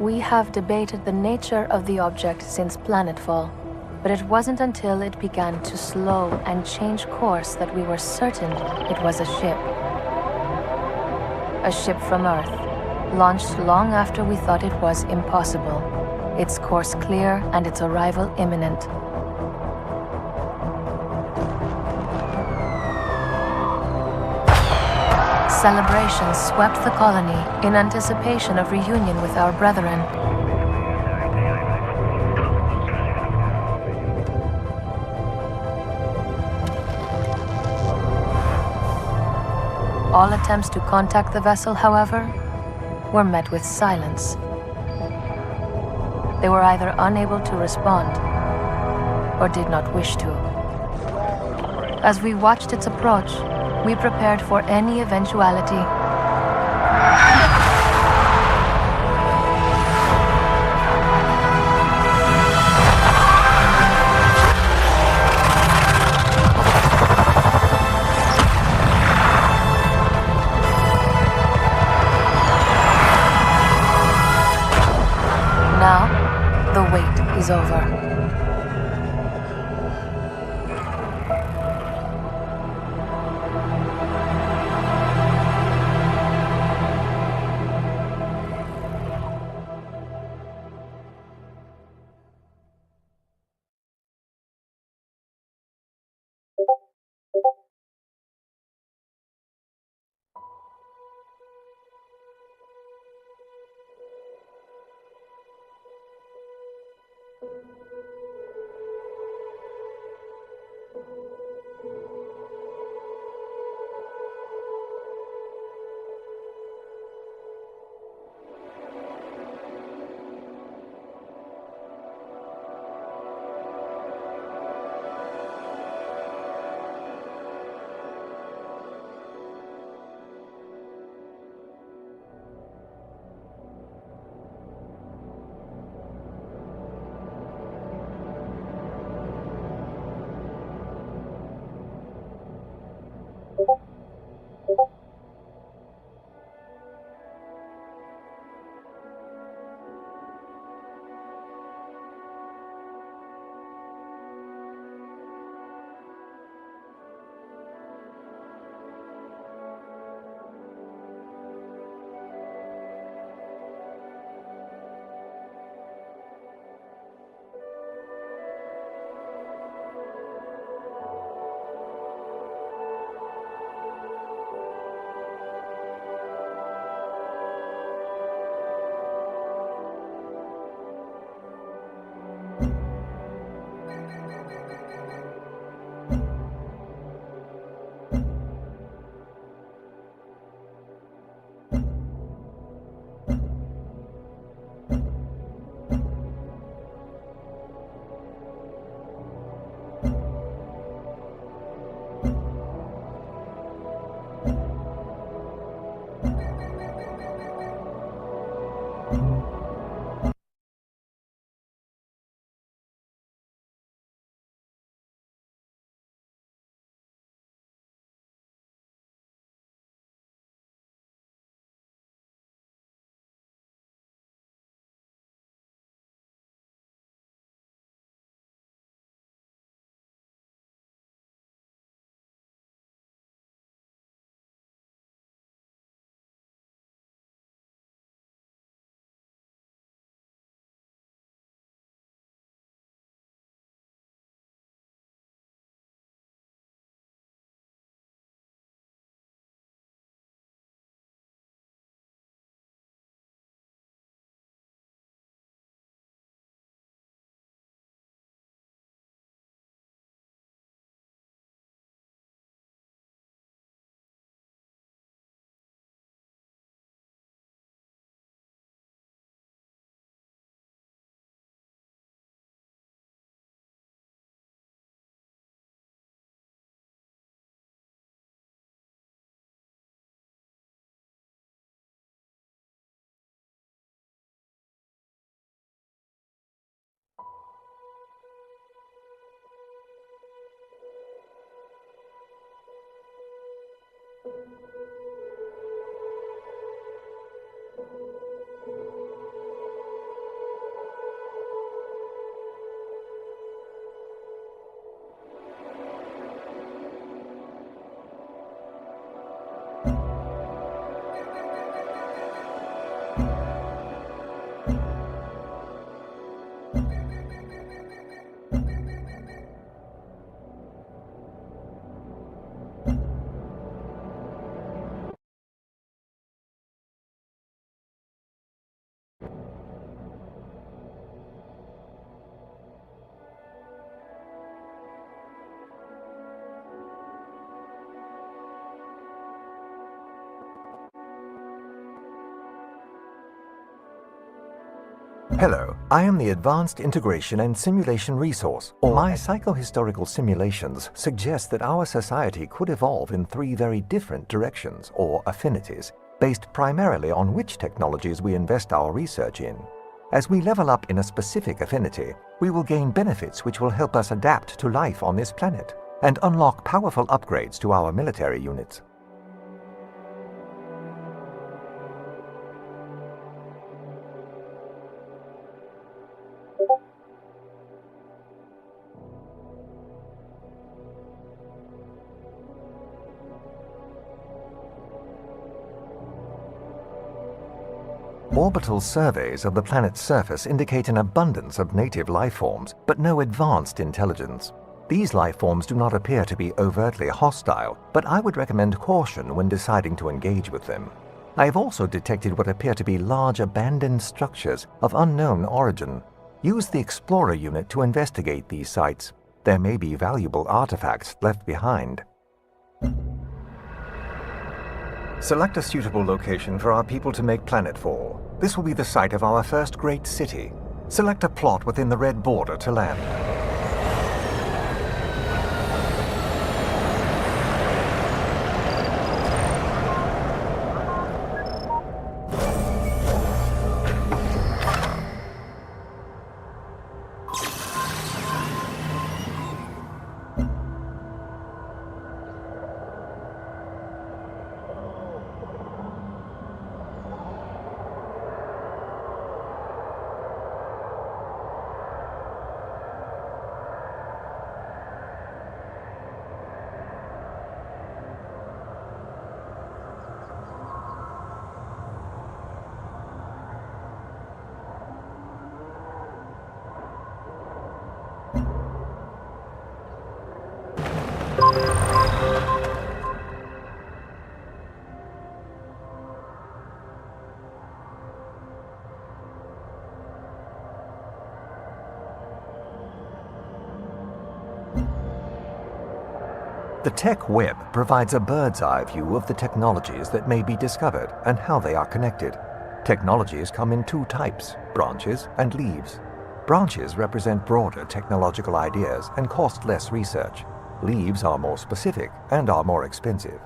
We have debated the nature of the object since planetfall, but it wasn't until it began to slow and change course that we were certain it was a ship. A ship from Earth, launched long after we thought it was impossible, its course clear and its arrival imminent. Celebrations swept the colony in anticipation of reunion with our brethren. All attempts to contact the vessel, however, were met with silence. They were either unable to respond or did not wish to. As we watched its approach, we prepared for any eventuality. Now, the wait is over. Hello, I am the Advanced Integration and Simulation Resource. My psychohistorical simulations suggest that our society could evolve in three very different directions, or affinities, based primarily on which technologies we invest our research in. As we level up in a specific affinity, we will gain benefits which will help us adapt to life on this planet and unlock powerful upgrades to our military units. Orbital surveys of the planet's surface indicate an abundance of native life forms, but no advanced intelligence. These life forms do not appear to be overtly hostile, but I would recommend caution when deciding to engage with them. I have also detected what appear to be large abandoned structures of unknown origin. Use the Explorer unit to investigate these sites. There may be valuable artifacts left behind. Select a suitable location for our people to make planetfall. This will be the site of our first great city. Select a plot within the red border to land. The Tech Web provides a bird's-eye view of the technologies that may be discovered and how they are connected. Technologies come in two types, branches and leaves. Branches represent broader technological ideas and cost less research. Leaves are more specific and are more expensive.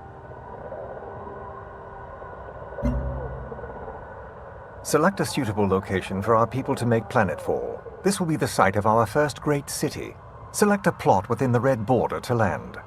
Select a suitable location for our people to make planetfall. This will be the site of our first great city. Select a plot within the red border to land.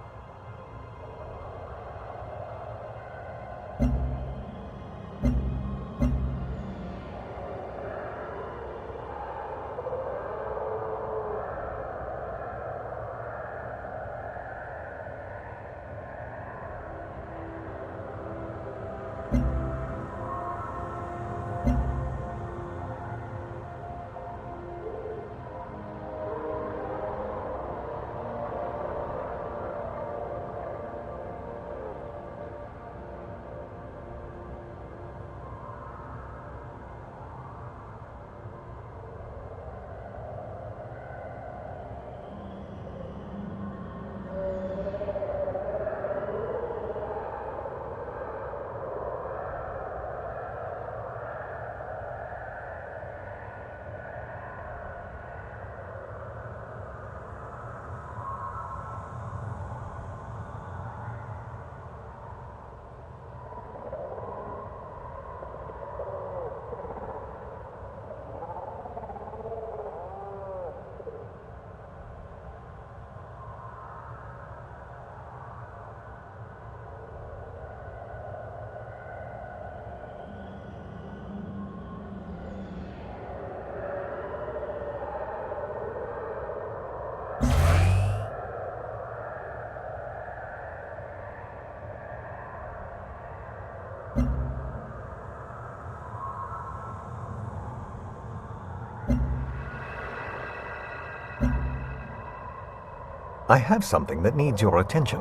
I have something that needs your attention.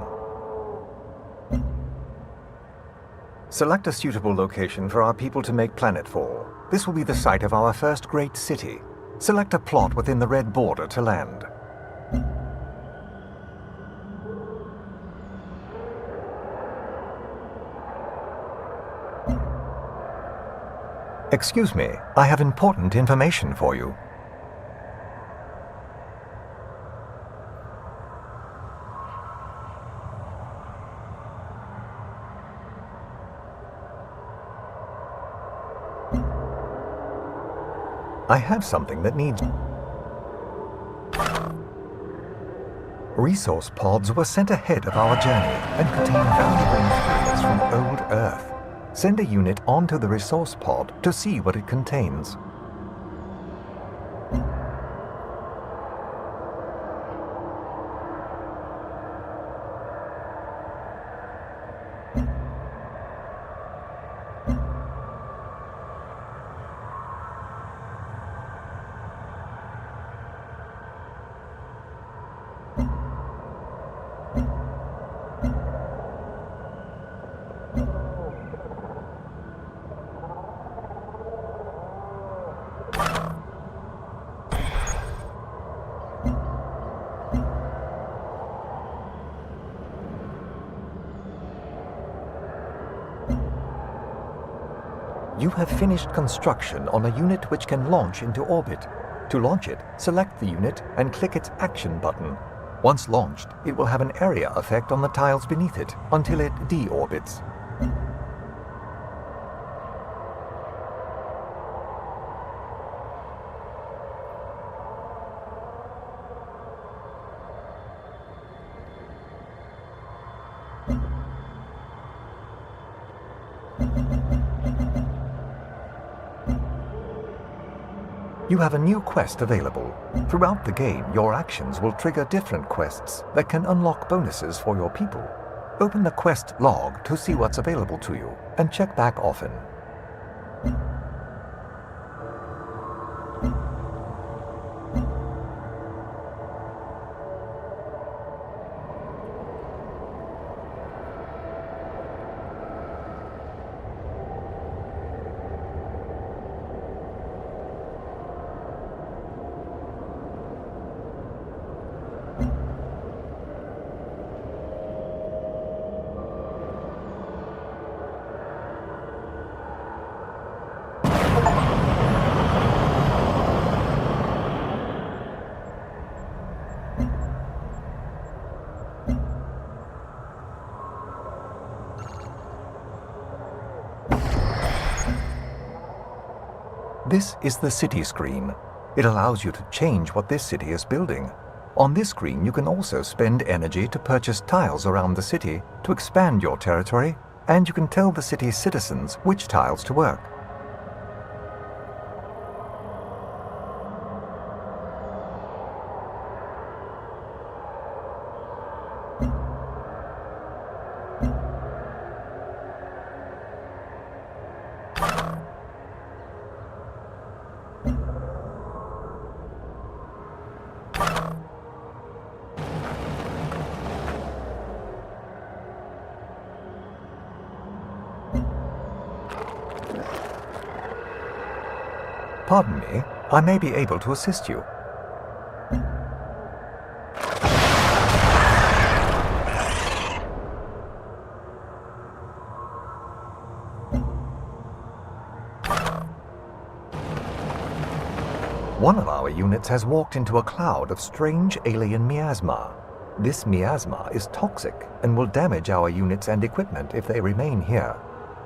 Select a suitable location for our people to make planetfall. This will be the site of our first great city. Select a plot within the red border to land. Excuse me, I have important information for you. I have something that needs... Resource pods were sent ahead of our journey and contain valuable materials from old Earth. Send a unit onto the resource pod to see what it contains. You have finished construction on a unit which can launch into orbit. To launch it, select the unit and click its Action button. Once launched, it will have an area effect on the tiles beneath it until it deorbits. You have a new quest available. Throughout the game, your actions will trigger different quests that can unlock bonuses for your people. Open the quest log to see what's available to you, and check back often. This is the city screen. It allows you to change what this city is building. On this screen, you can also spend energy to purchase tiles around the city to expand your territory, and you can tell the city's citizens which tiles to work. Pardon me, I may be able to assist you. One of our units has walked into a cloud of strange alien miasma. This miasma is toxic and will damage our units and equipment if they remain here.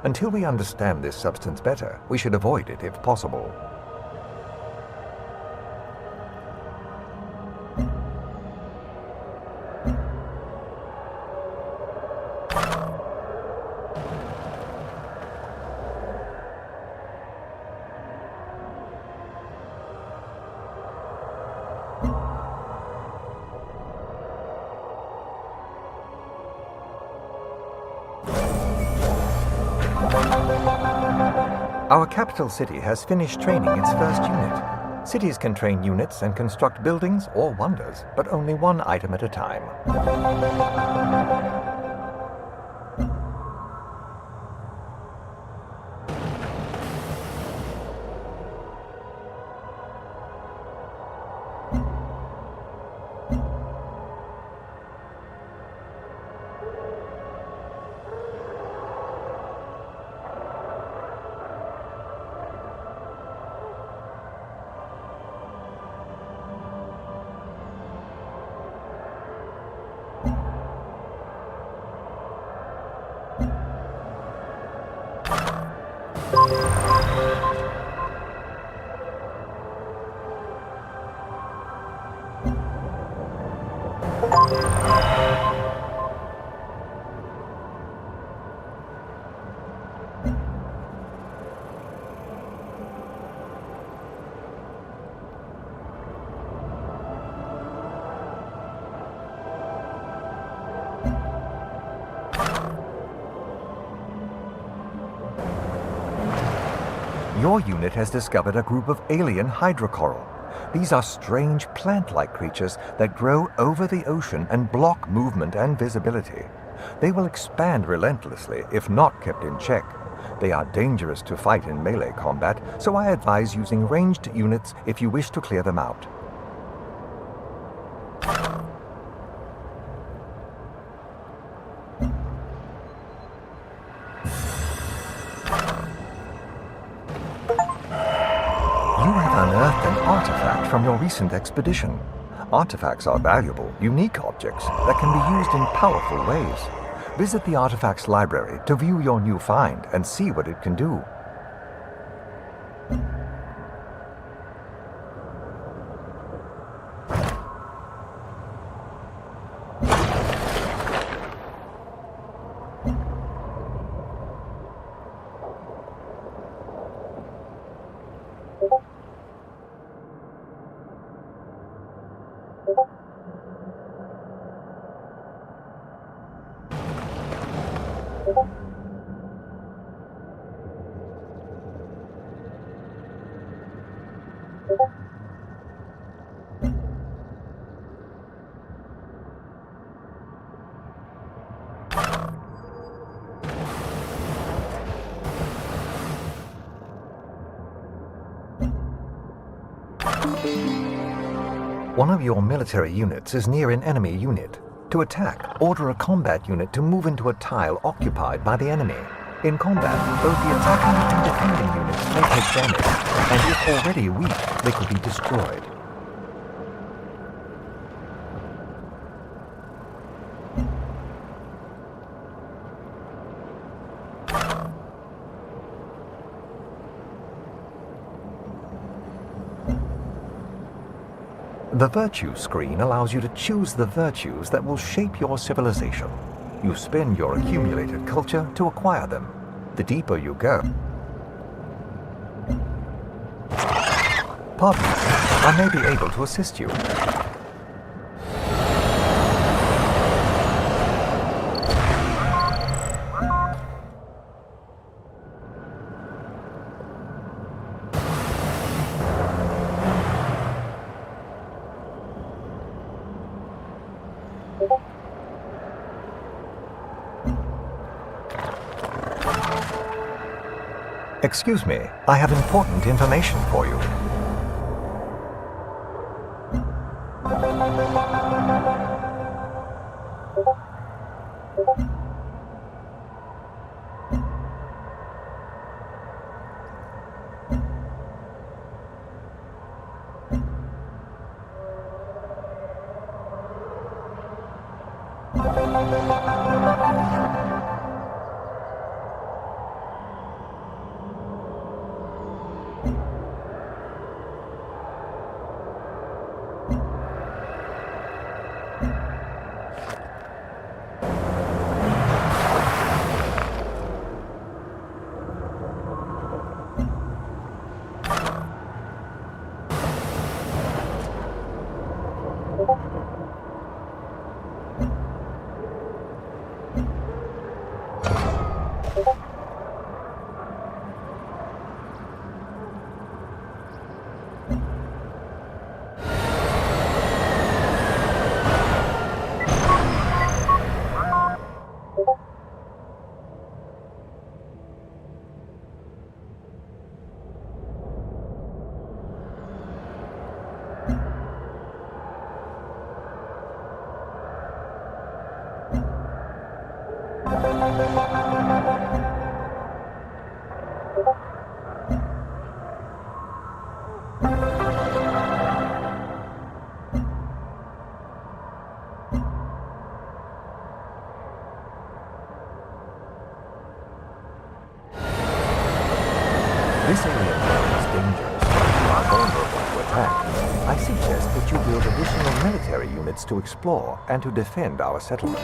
Until we understand this substance better, we should avoid it if possible. Our capital city has finished training its first unit. Cities can train units and construct buildings or wonders, but only one item at a time. Your unit has discovered a group of alien hydrocoral. These are strange plant-like creatures that grow over the ocean and block movement and visibility. They will expand relentlessly if not kept in check. They are dangerous to fight in melee combat, so I advise using ranged units if you wish to clear them out. You have unearthed an artifact from your recent expedition. Artifacts are valuable, unique objects that can be used in powerful ways. Visit the Artifacts Library to view your new find and see what it can do. One of your military units is near an enemy unit. To attack, order a combat unit to move into a tile occupied by the enemy. In combat, both the attacking and defending units may take damage, and if already weak, they could be destroyed. The Virtue screen allows you to choose the virtues that will shape your civilization. You spend your accumulated culture to acquire them. The deeper you go... Pardon me, I may be able to assist you. Excuse me, I have important information for you. This area is dangerous. You are vulnerable to attack. I suggest that you build additional military units to explore and to defend our settlement.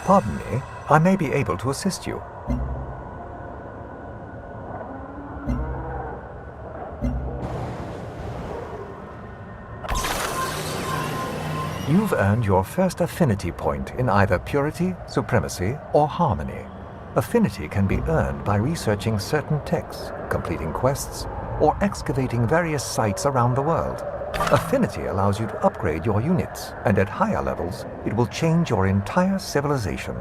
Pardon me, I may be able to assist you. You've earned your first affinity point in either purity, supremacy, or harmony. Affinity can be earned by researching certain texts, completing quests, or excavating various sites around the world. Affinity allows you to upgrade your units, and at higher levels, it will change your entire civilization.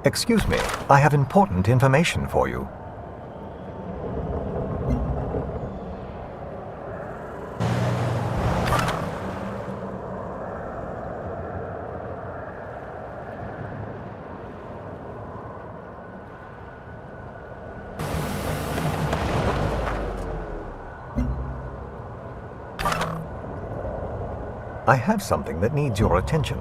Excuse me, I have important information for you. I have something that needs your attention.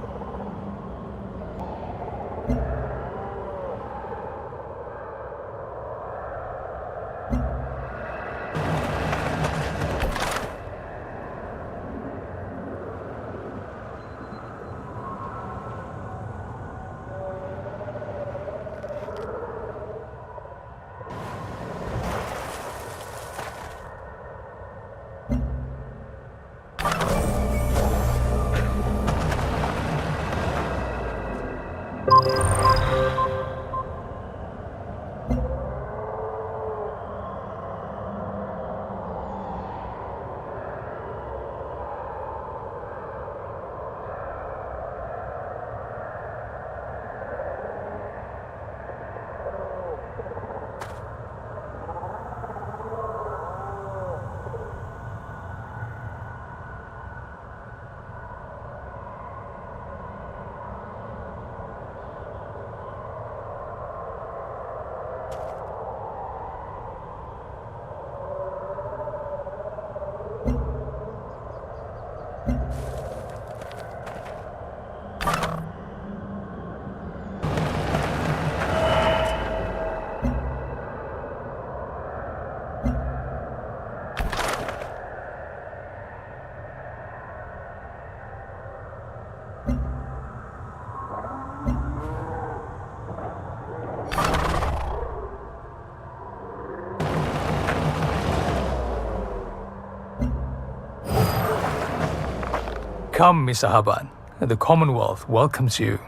Come, Miss Ahaban. The Commonwealth welcomes you.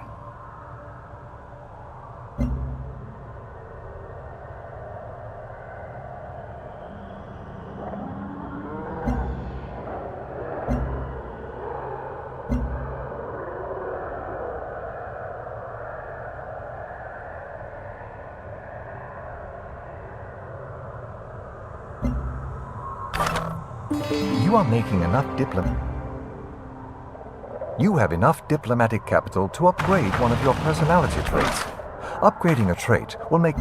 You are making enough You have enough diplomatic capital to upgrade one of your personality traits. Upgrading a trait will make...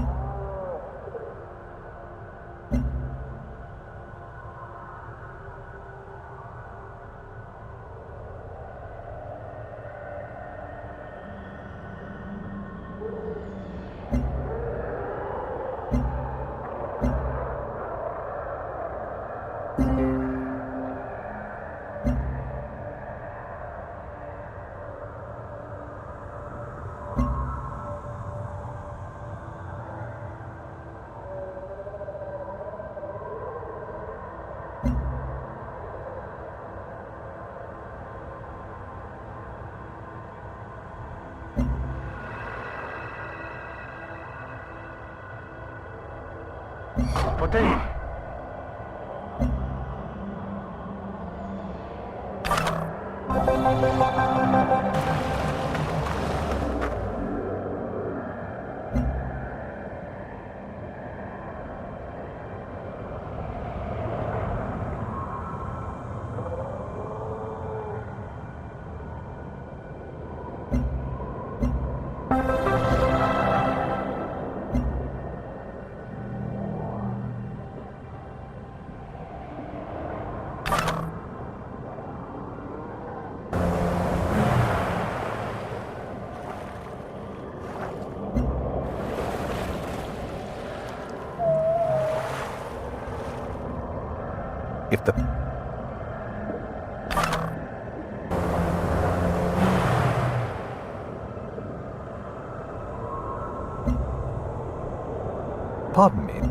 If the Pardon me.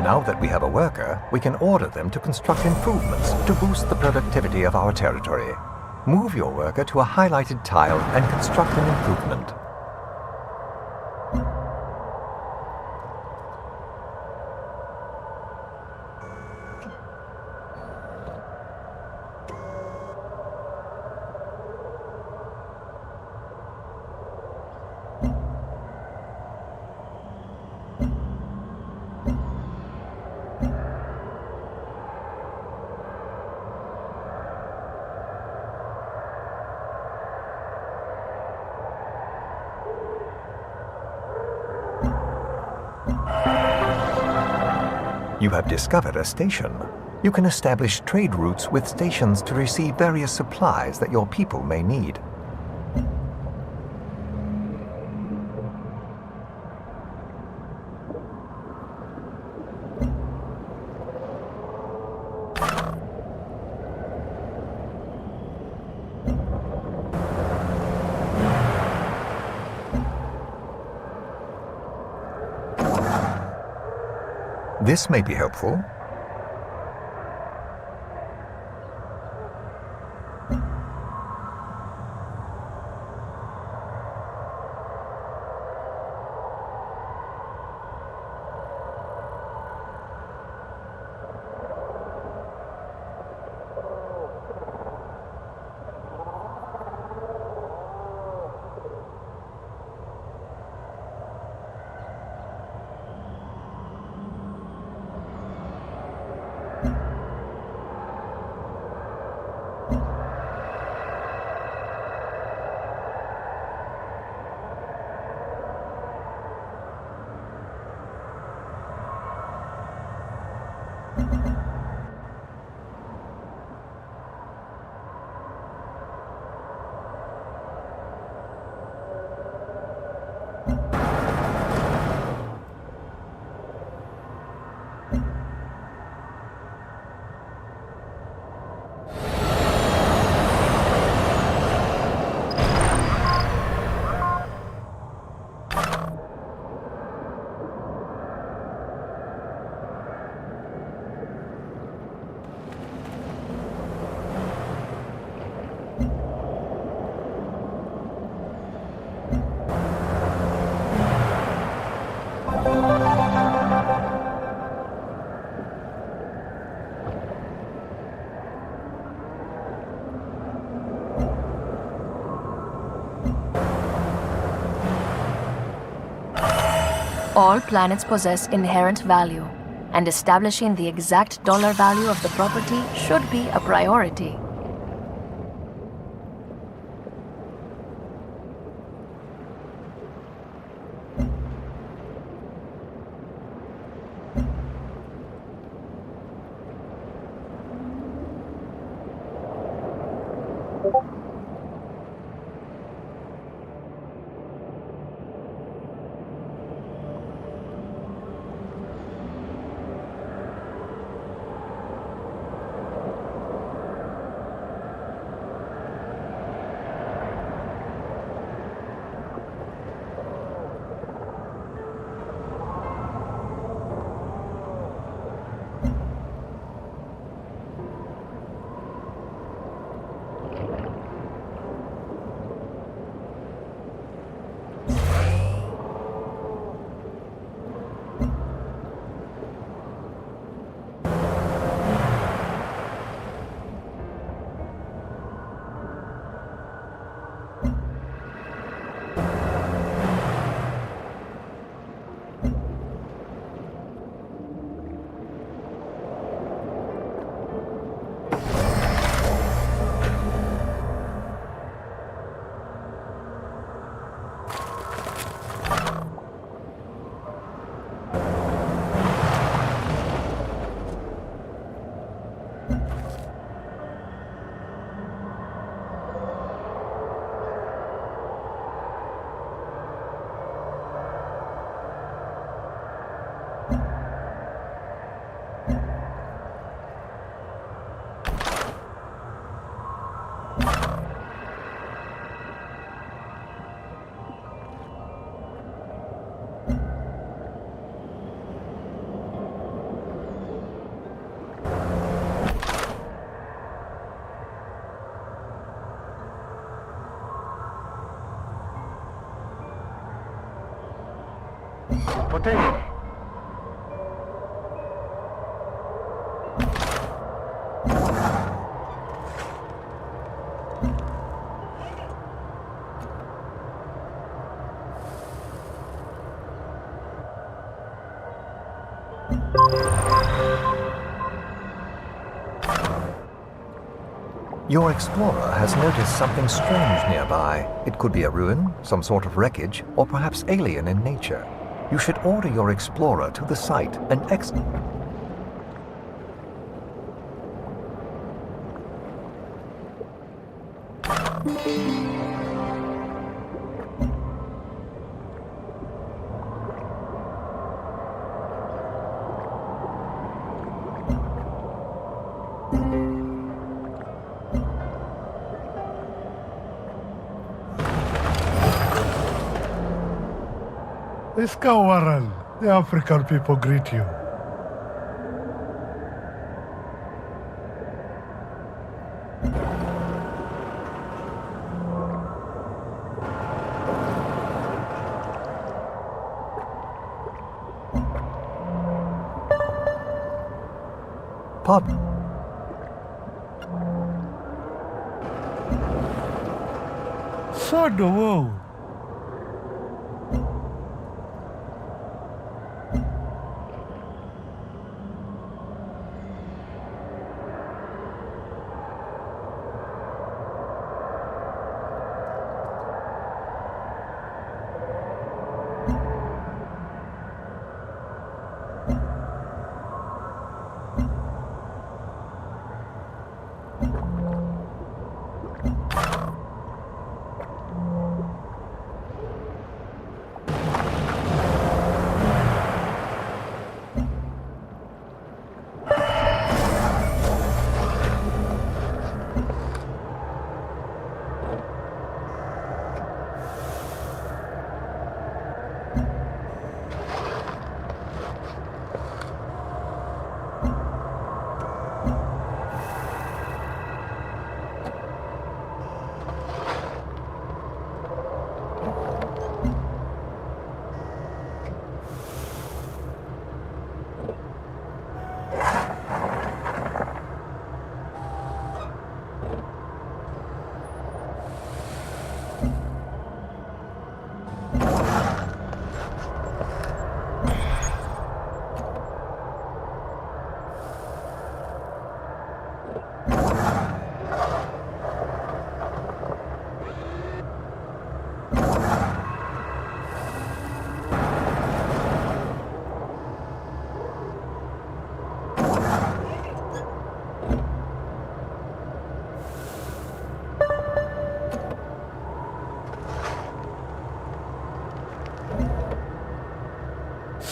Now that we have a worker, we can order them to construct improvements to boost the productivity of our territory. Move your worker to a highlighted tile and construct an improvement. You have discovered a station. You can establish trade routes with stations to receive various supplies that your people may need. This may be helpful. All planets possess inherent value, and establishing the exact dollar value of the property should be a priority. Potato. Your explorer has noticed something strange nearby. It could be a ruin, some sort of wreckage, or perhaps alien in nature. You should order your explorer to the site and exit. Iskawaran, the African people greet you. Pardon? Sodo.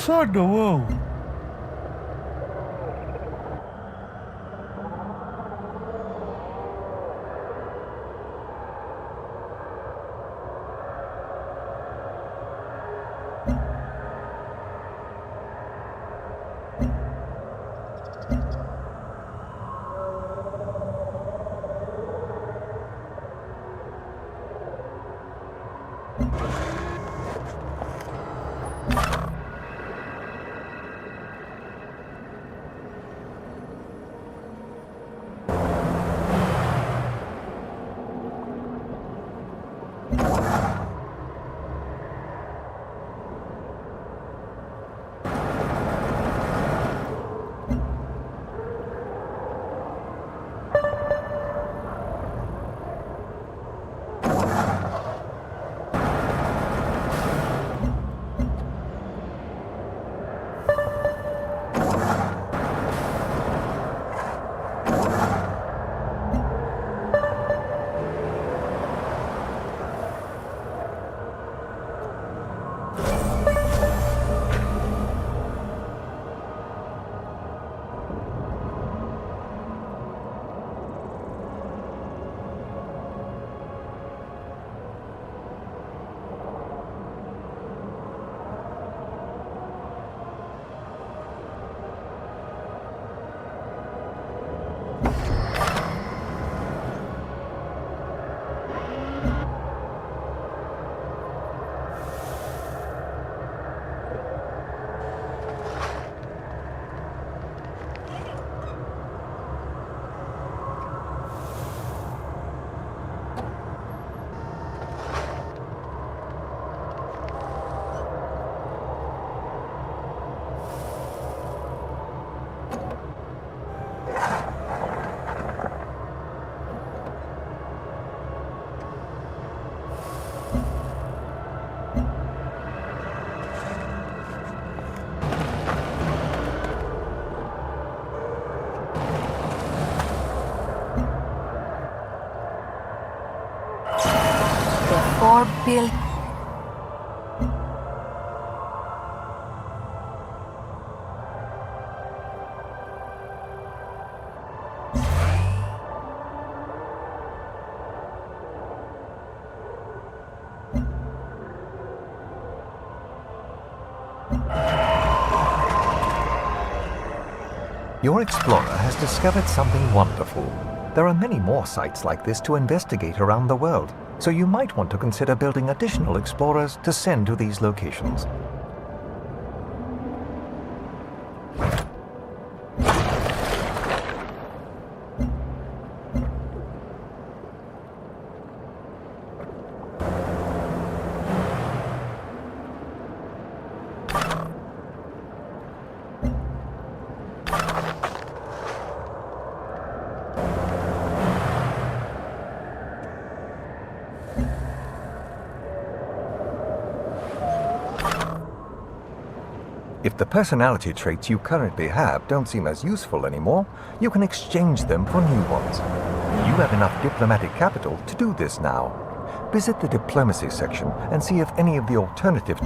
Sodo. Bill. Your explorer has discovered something wonderful. There are many more sites like this to investigate around the world, so you might want to consider building additional explorers to send to these locations. If the personality traits you currently have don't seem as useful anymore, you can exchange them for new ones. You have enough diplomatic capital to do this now. Visit the diplomacy section and see if any of the alternatives.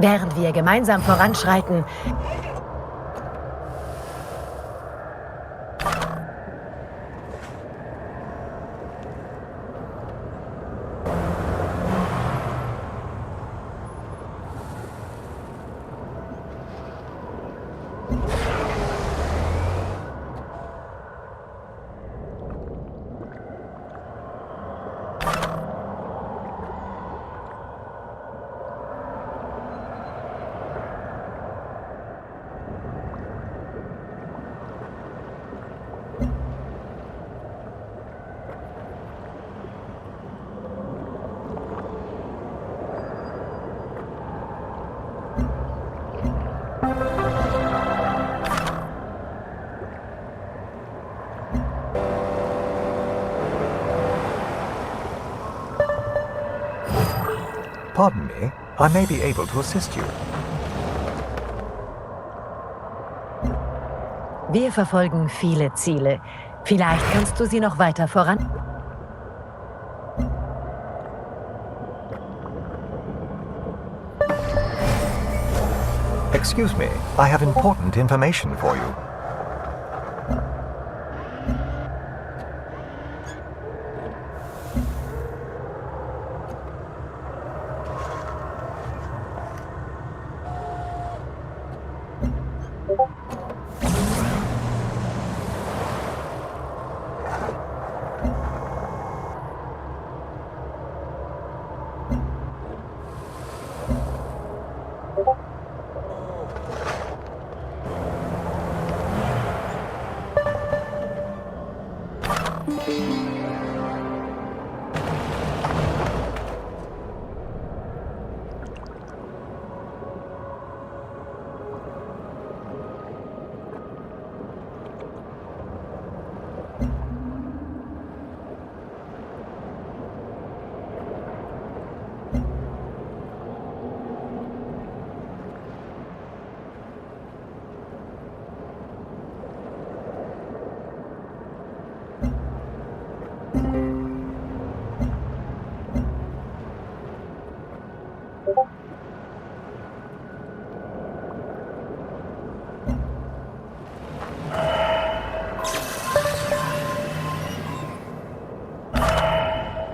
Während wir gemeinsam voranschreiten, Pardon me, I may be able to assist you. wir verfolgen viele Ziele. Vielleicht kannst du sie noch weiter voran. Excuse me, I have important information for you.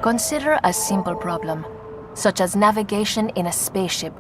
Consider a simple problem, such as navigation in a spaceship.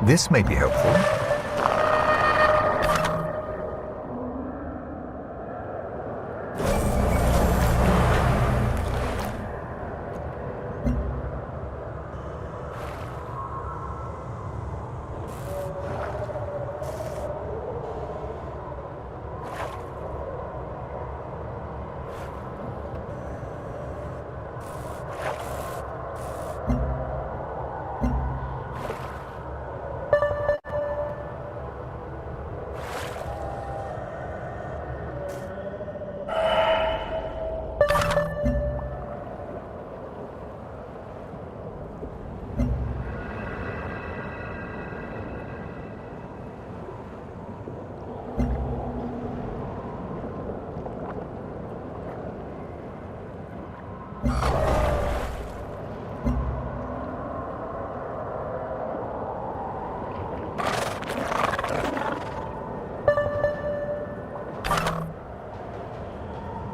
This may be helpful.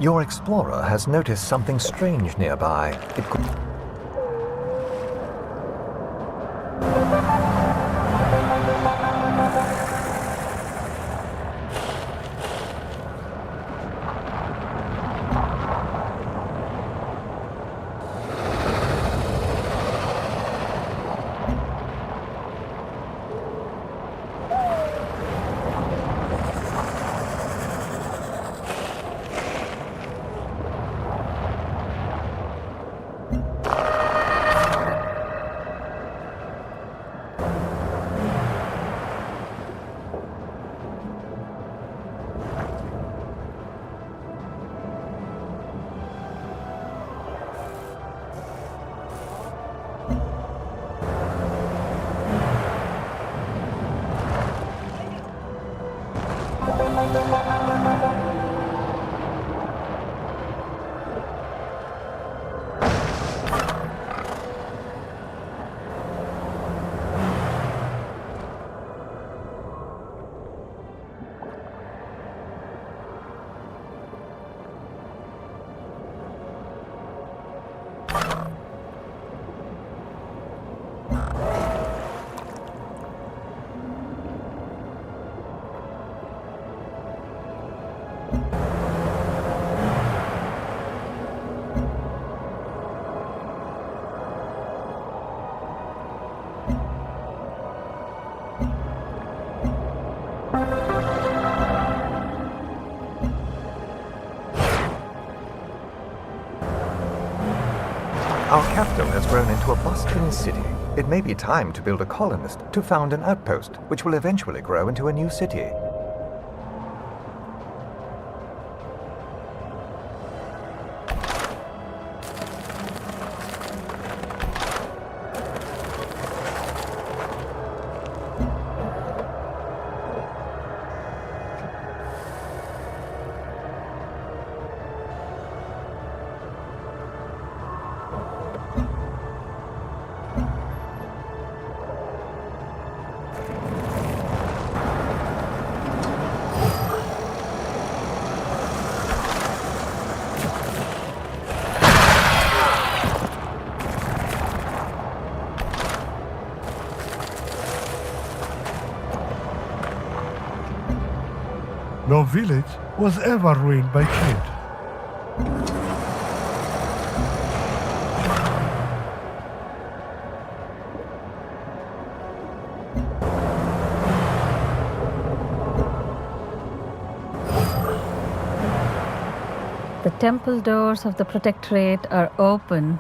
Your explorer has noticed something strange nearby. It could... Our capital has grown into a bustling city. It may be time to build a colonist to found an outpost, which will eventually grow into a new city. No village was ever ruined by trade. The temple doors of the Protectorate are open.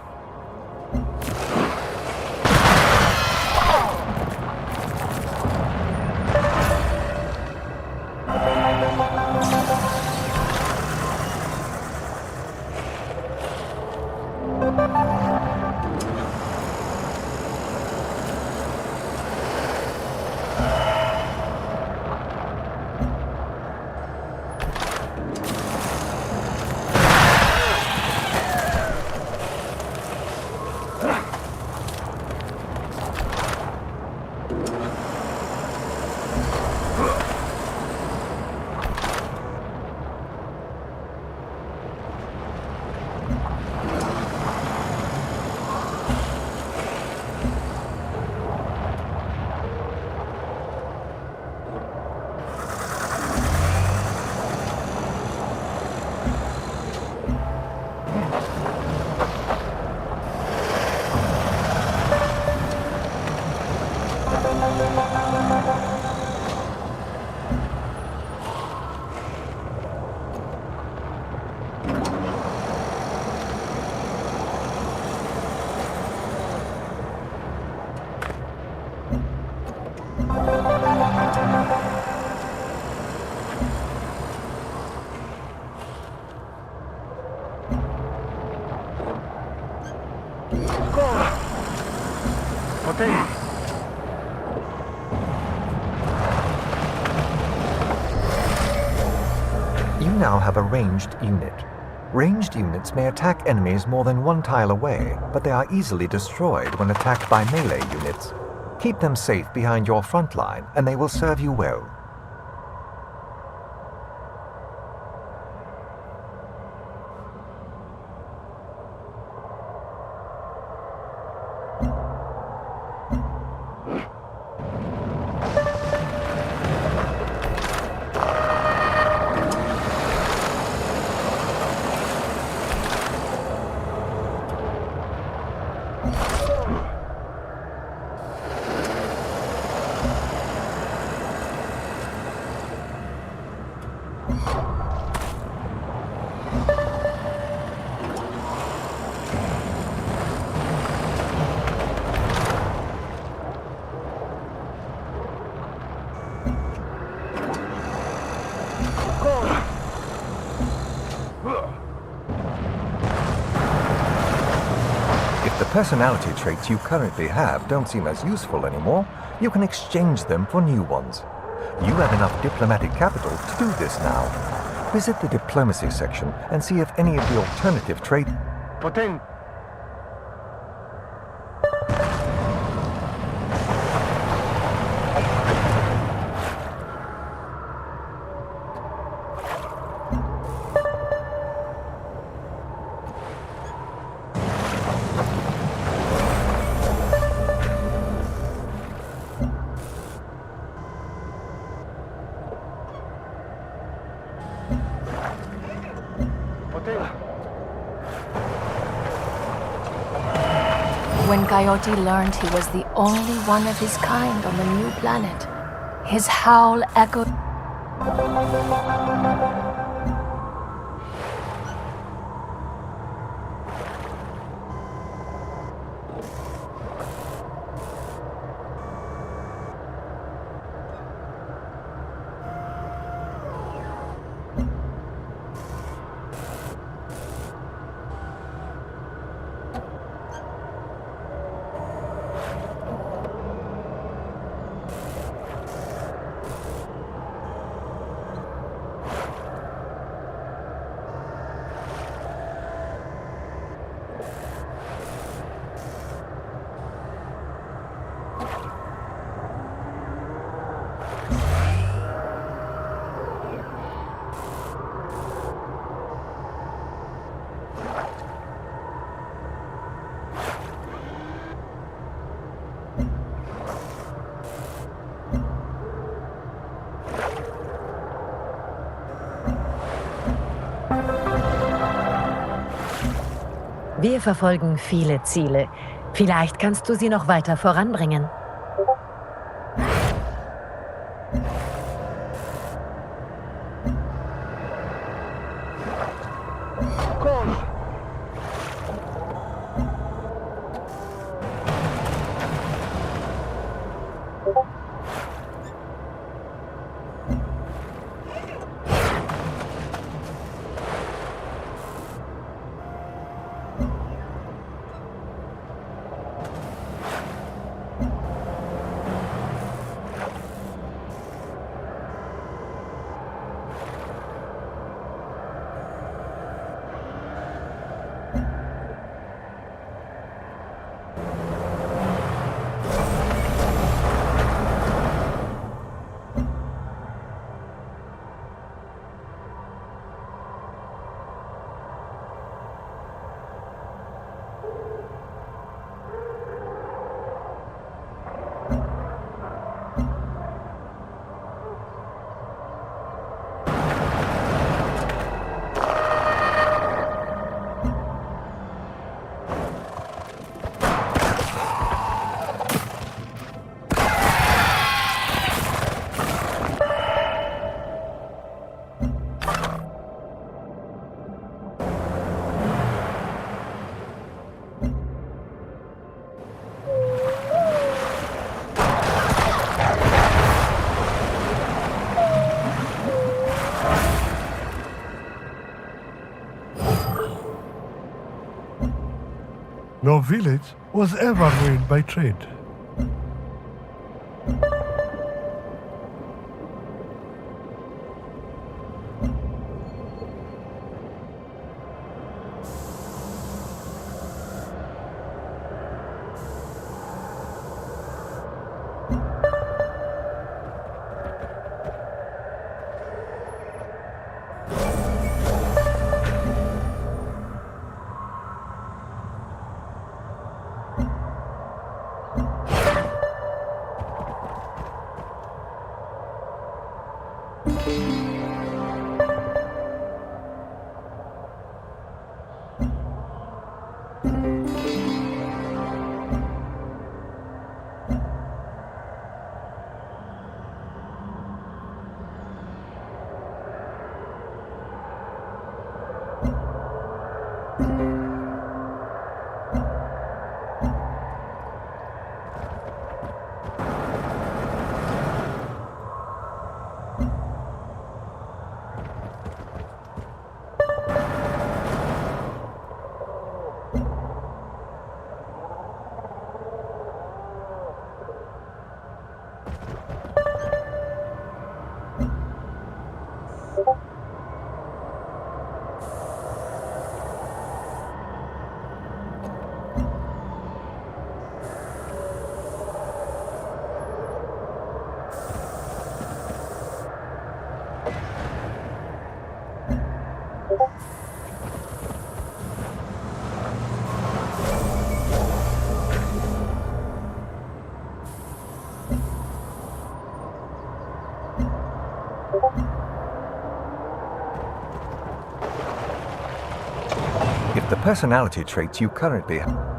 now have a ranged unit. Ranged units may attack enemies more than one tile away, but they are easily destroyed when attacked by melee units. Keep them safe behind your front line, and they will serve you well. If the personality traits you currently have don't seem as useful anymore, you can exchange them for new ones. You have enough diplomatic capital to do this now. Visit the diplomacy section and see if any of the alternative traits... When Coyote learned he was the only one of his kind on the new planet, his howl echoed. Wir verfolgen viele Ziele. Vielleicht kannst du sie noch weiter voranbringen. No village was ever ruined by trade. If the personality traits you currently have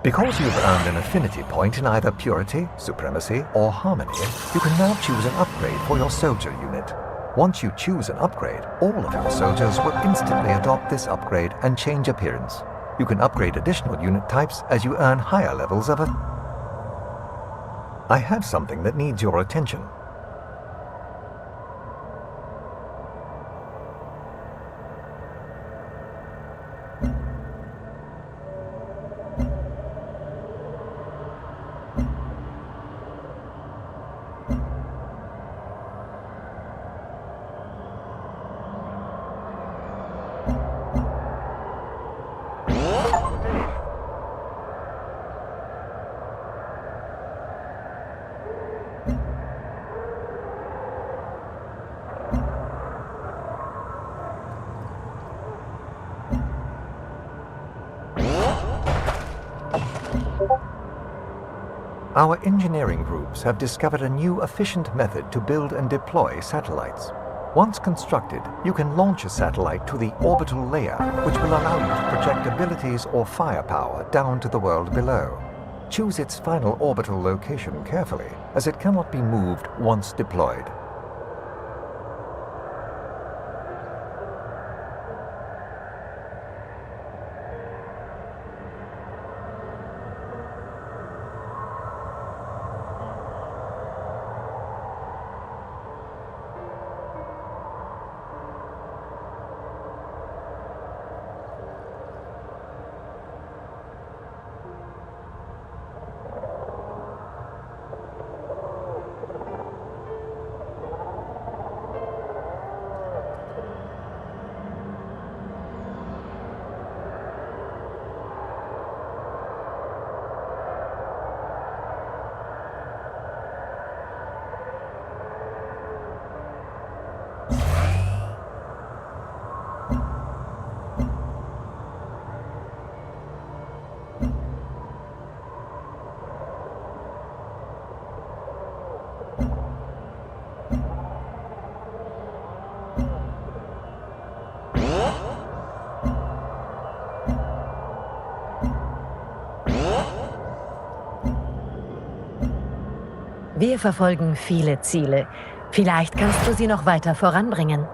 because you've earned an affinity point in either purity, supremacy, or harmony, you can now choose an upgrade for your soldier unit. Once you choose an upgrade, all of your soldiers will instantly adopt this upgrade and change appearance. You can upgrade additional unit types as you earn higher levels of a... I have something that needs your attention. Our engineering groups have discovered a new efficient method to build and deploy satellites. Once constructed, you can launch a satellite to the orbital layer, which will allow you to project abilities or firepower down to the world below. Choose its final orbital location carefully, as it cannot be moved once deployed. Wir verfolgen viele Ziele. Vielleicht kannst du sie noch weiter voranbringen.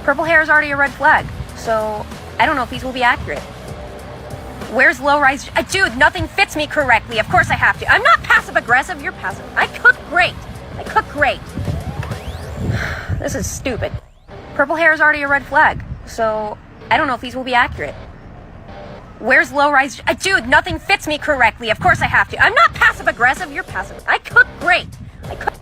Purple hair is already a red flag, so I don't know if these will be accurate. Where's low-rise? Dude, nothing fits me correctly. Of course I have to. I'm not passive-aggressive. You're passive. I cook great. I cook great. This is stupid. Purple hair is already a red flag, so I don't know if these will be accurate. Where's low-rise? Dude, nothing fits me correctly. Of course I have to. I'm not passive-aggressive. You're passive. I cook great. I cook.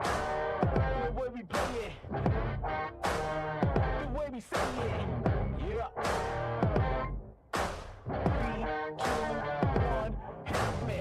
The way we play it, the way we say it, yeah. 3, 2, 1, help me.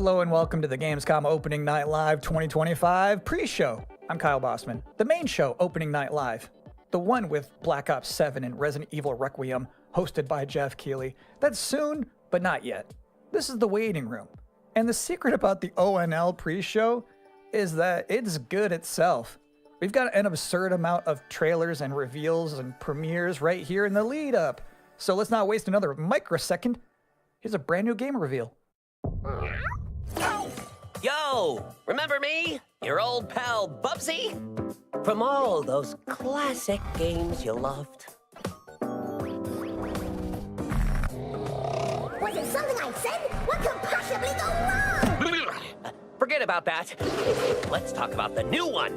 Hello and welcome to the Gamescom Opening Night Live 2025 pre-show. I'm Kyle Bossman. The main show, Opening Night Live, the one with Black Ops 7 and Resident Evil Requiem, hosted by Jeff Keighley. That's soon, but not yet. This is the waiting room. And the secret about the ONL pre-show is that it's good itself. We've got an absurd amount of trailers and reveals and premieres right here in the lead up. So let's not waste another microsecond. Here's a brand new game reveal. Yo, remember me? Your old pal Bubsy? From all those classic games you loved. Was it something I said? What could possibly go wrong? Forget about that. Let's talk about the new one.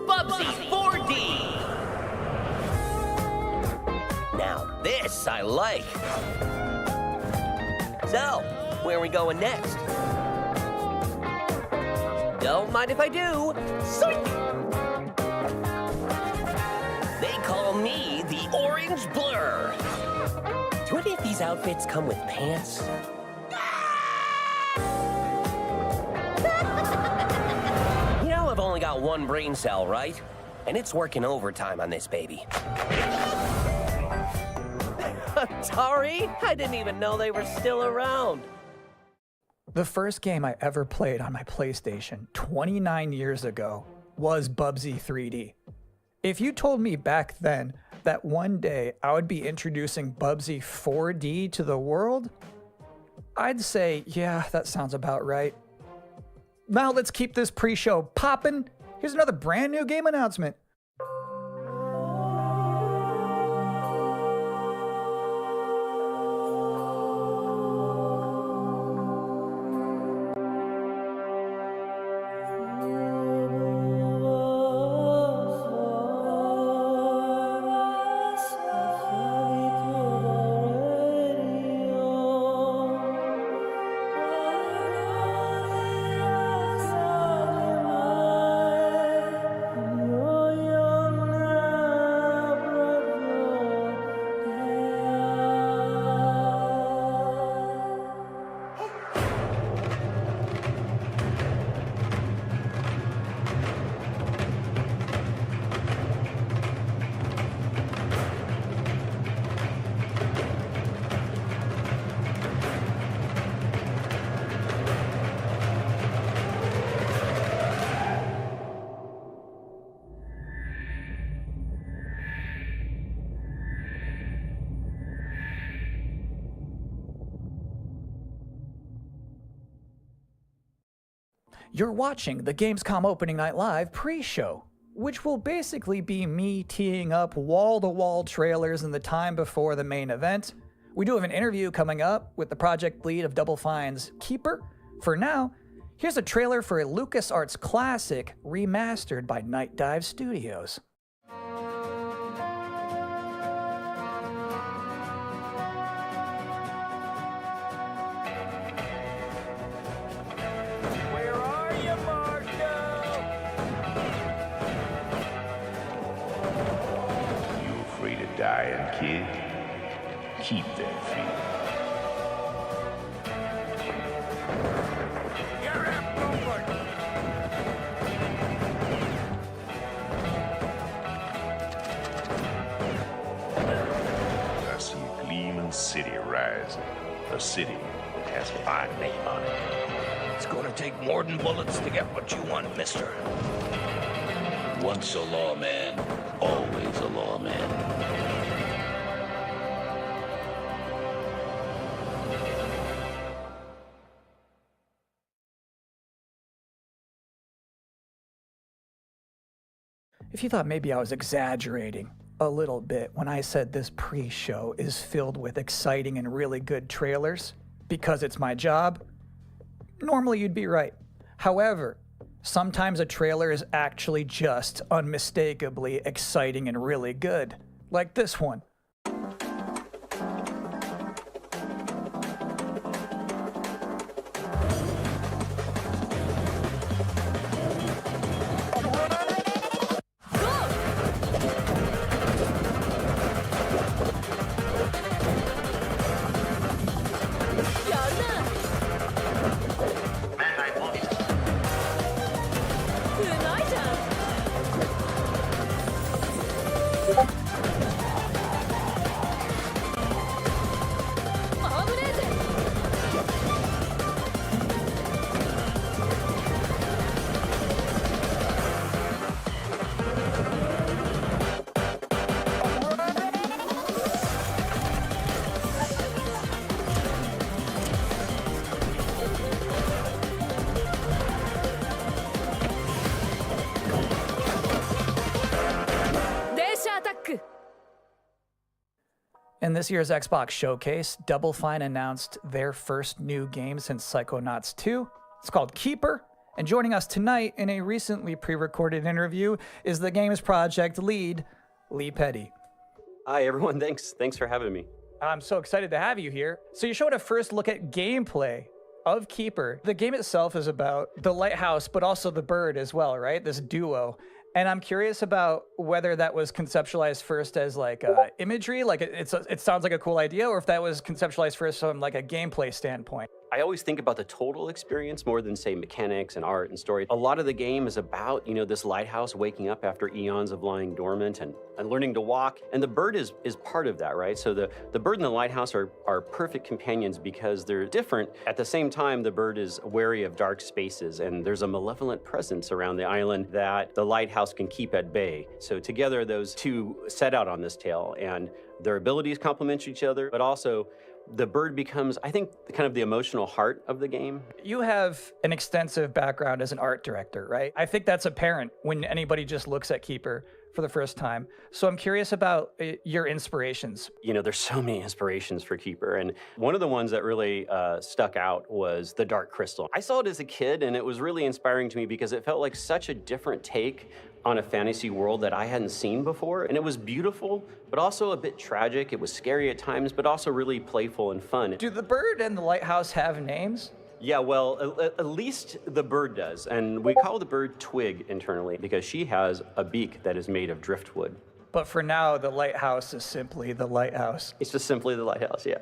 Bubsy 4D! Now this I like. So, where are we going next? Don't mind if I do. Zoink! They call me the Orange Blur. Do any of these outfits come with pants? You know I've only got one brain cell, right? And it's working overtime on this baby. Atari? I didn't even know they were still around. The first game I ever played on my PlayStation 29 years ago was Bubsy 3D. If you told me back then that one day I would be introducing Bubsy 4D to the world, I'd say, yeah, that sounds about right. Now let's keep this pre-show poppin'. Here's another brand new game announcement. You're watching the Gamescom Opening Night Live pre-show, which will basically be me teeing up wall-to-wall trailers in the time before the main event. We do have an interview coming up with the project lead of Double Fine's Keeper. For now, here's a trailer for a LucasArts classic remastered by Night Dive Studios. Dying kid, keep that feeling. I see a gleaming city rising, a city that has a fine name on it. It's gonna take more than bullets to get what you want, mister. Once a lawman, always a lawman. If you thought maybe I was exaggerating a little bit when I said this pre-show is filled with exciting and really good trailers because it's my job, normally you'd be right. However, sometimes a trailer is actually just unmistakably exciting and really good, like this one. In this year's Xbox Showcase, Double Fine announced their first new game since Psychonauts 2. It's called Keeper. And joining us tonight in a recently pre-recorded interview is the game's project lead, Lee Petty. Hi, everyone. Thanks for having me. I'm so excited to have you here. So you showed a first look at gameplay of Keeper. The game itself is about the lighthouse, but also the bird as well, right? This duo. And I'm curious about whether that was conceptualized first as like imagery, like it sounds like a cool idea, or if that was conceptualized first from like a gameplay standpoint. I always think about the total experience more than, say, mechanics and art and story. A lot of the game is about, this lighthouse waking up after eons of lying dormant and learning to walk. And the bird is part of that, right? So the bird and the lighthouse are perfect companions because they're different. At the same time, the bird is wary of dark spaces, and there's a malevolent presence around the island that the lighthouse can keep at bay. So together, those two set out on this tale, and their abilities complement each other, but also the bird becomes, I think, kind of the emotional heart of the game. You have an extensive background as an art director, right? I think that's apparent when anybody just looks at Keeper for the first time. So I'm curious about your inspirations. There's so many inspirations for Keeper, and one of the ones that really stuck out was the Dark Crystal. I saw it as a kid, and it was really inspiring to me because it felt like such a different take on a fantasy world that I hadn't seen before. And it was beautiful, but also a bit tragic. It was scary at times, but also really playful and fun. Do the bird and the lighthouse have names? Yeah, well, at least the bird does. And we call the bird Twig internally because she has a beak that is made of driftwood. But for now, the lighthouse is simply the lighthouse. It's just simply the lighthouse, yeah.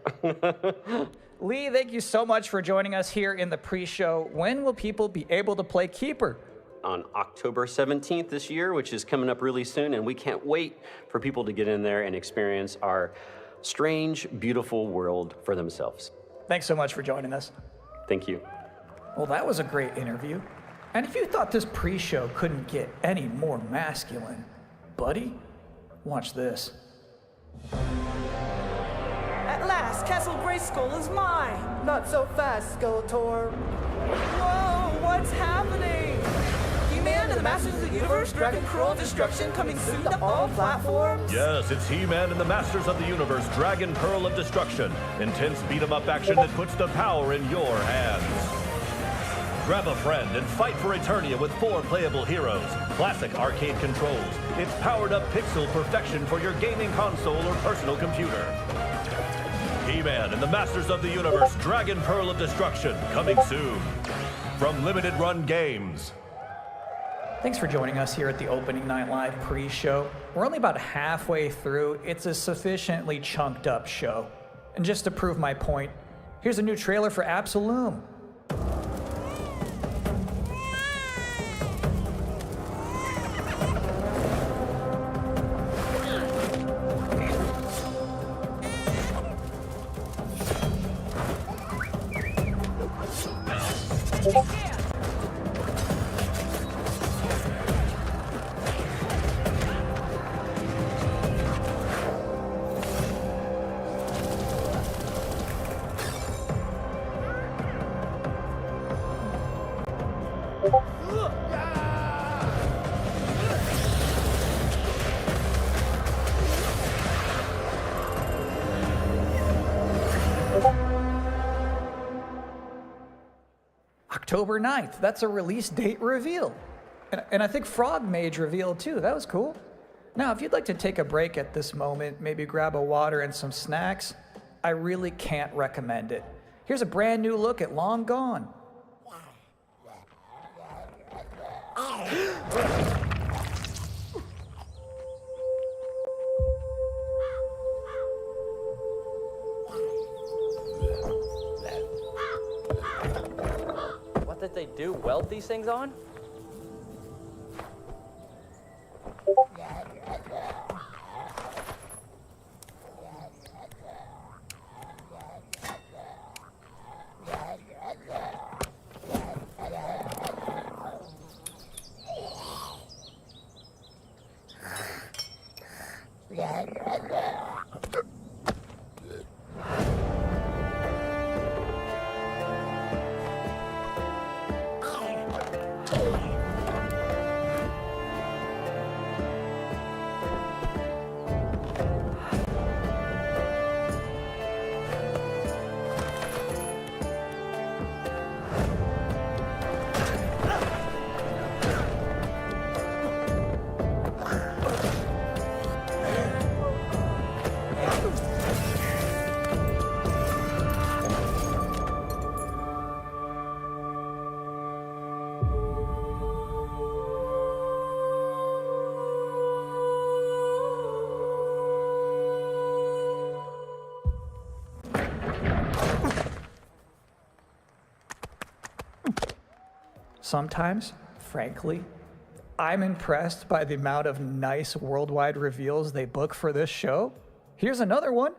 Lee, thank you so much for joining us here in the pre-show. When will people be able to play Keeper? On October 17th this year, which is coming up really soon, and we can't wait for people to get in there and experience our strange, beautiful world for themselves. Thanks so much for joining us. Thank you. Well, that was a great interview. And if you thought this pre-show couldn't get any more masculine, buddy, watch this. At last, Castle Grayskull is mine! Not so fast, Skeletor. Whoa, what's happening? He-Man and the Masters of the Universe, Dragon Pearl of Destruction coming soon to all platforms? Yes, it's He-Man and the Masters of the Universe, Dragon Pearl of Destruction. Intense beat-em-up action that puts the power in your hands. Grab a friend and fight for Eternia with 4 playable heroes. Classic arcade controls. It's powered-up pixel perfection for your gaming console or personal computer. He-Man and the Masters of the Universe, Dragon Pearl of Destruction, coming soon. From Limited Run Games. Thanks for joining us here at the Opening Night Live pre-show. We're only about halfway through. It's a sufficiently chunked up show. And just to prove my point, here's a new trailer for Absolum. October 9th, that's a release date reveal. And I think Frog Mage revealed too, that was cool. Now, if you'd like to take a break at this moment, maybe grab a water and some snacks, I really can't recommend it. Here's a brand new look at Long Gone. What did they do? Weld these things on? Sometimes, frankly, I'm impressed by the amount of nice worldwide reveals they book for this show. Here's another one.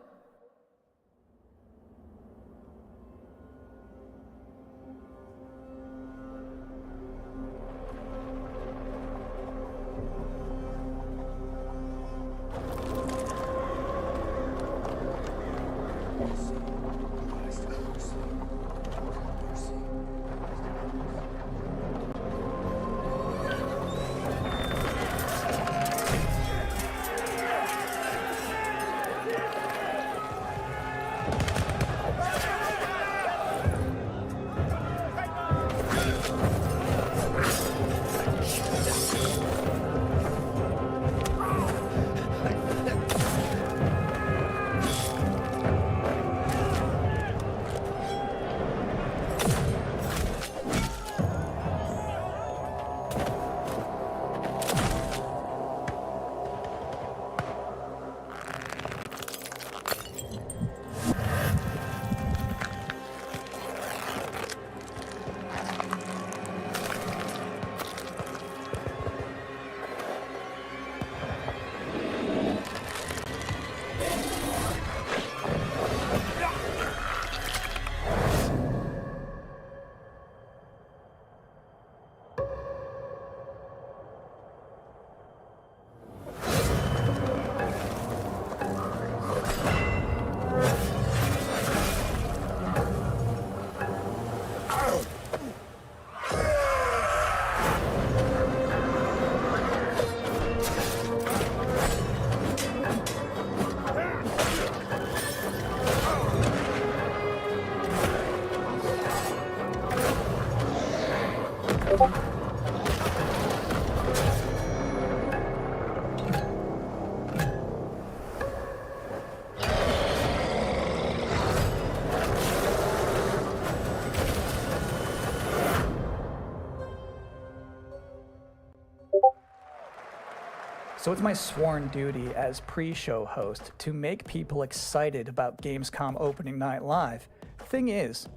So it's my sworn duty as pre-show host to make people excited about Gamescom opening night live. Thing is,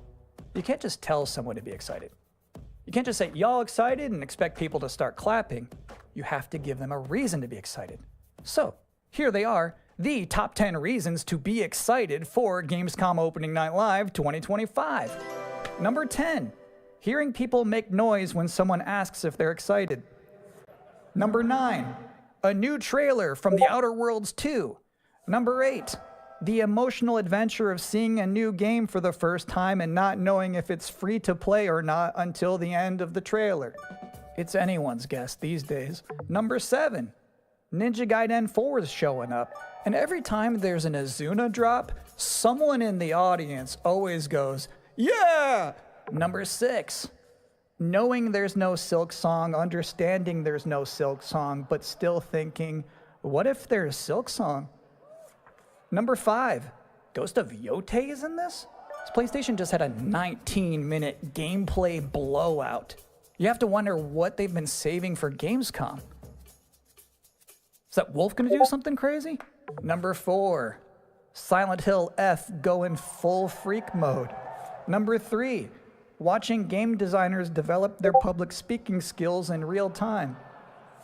you can't just tell someone to be excited. You can't just say, y'all excited, and expect people to start clapping. You have to give them a reason to be excited. So, here they are, the top 10 reasons to be excited for Gamescom opening night live 2025. Number 10, hearing people make noise when someone asks if they're excited. Number 9, a new trailer from The Outer Worlds 2. Number 8, the emotional adventure of seeing a new game for the first time and not knowing if it's free to play or not until the end of the trailer. It's anyone's guess these days. Number 7, Ninja Gaiden 4 is showing up, and every time there's an Azuna drop, someone in the audience always goes, yeah! Number 6, knowing there's no Silk Song, understanding there's no Silk Song, but still thinking, what if there's Silk Song? Number 5, Ghost of Yotei is in this? This PlayStation just had a 19-minute gameplay blowout. You have to wonder what they've been saving for Gamescom. Is that Wolf gonna do something crazy? Number 4, Silent Hill F going full freak mode. Number 3, watching game designers develop their public speaking skills in real time.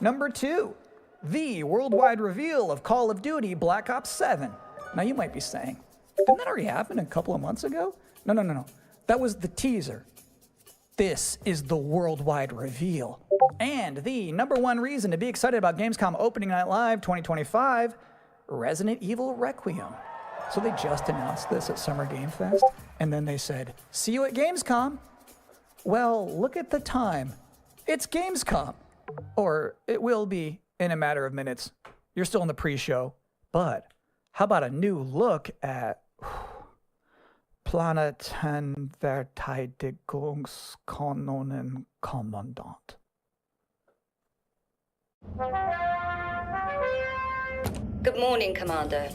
Number 2, the worldwide reveal of Call of Duty Black Ops 7. Now you might be saying, didn't that already happen a couple of months ago? No. That was the teaser. This is the worldwide reveal. And the number 1 reason to be excited about Gamescom opening night live 2025, Resident Evil Requiem. So they just announced this at Summer Game Fest, and then they said, see you at Gamescom. Well, look at the time. It's Gamescom. Or it will be in a matter of minutes. You're still in the pre-show. But how about a new look at Planetverteidigungskanonen-Kommandant? Good morning, Commander.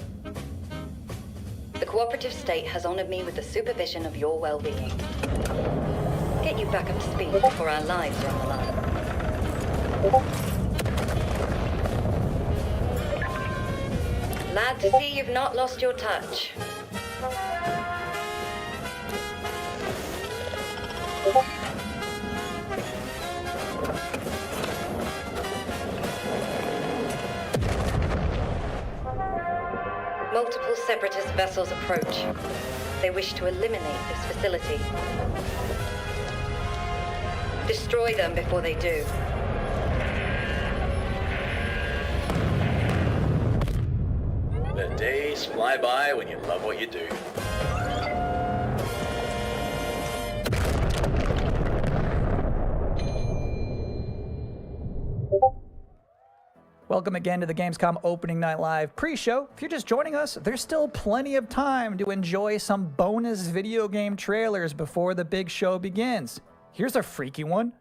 The cooperative state has honored me with the supervision of your well-being. Get you back up to speed before our lives are on the line. Glad to see you've not lost your touch. multiple separatist vessels approach. They wish to eliminate this facility. Destroy them before they do. The days fly by when you love what you do. Welcome again to the Gamescom Opening Night Live pre-show. If you're just joining us, there's still plenty of time to enjoy some bonus video game trailers before the big show begins. Here's a freaky one.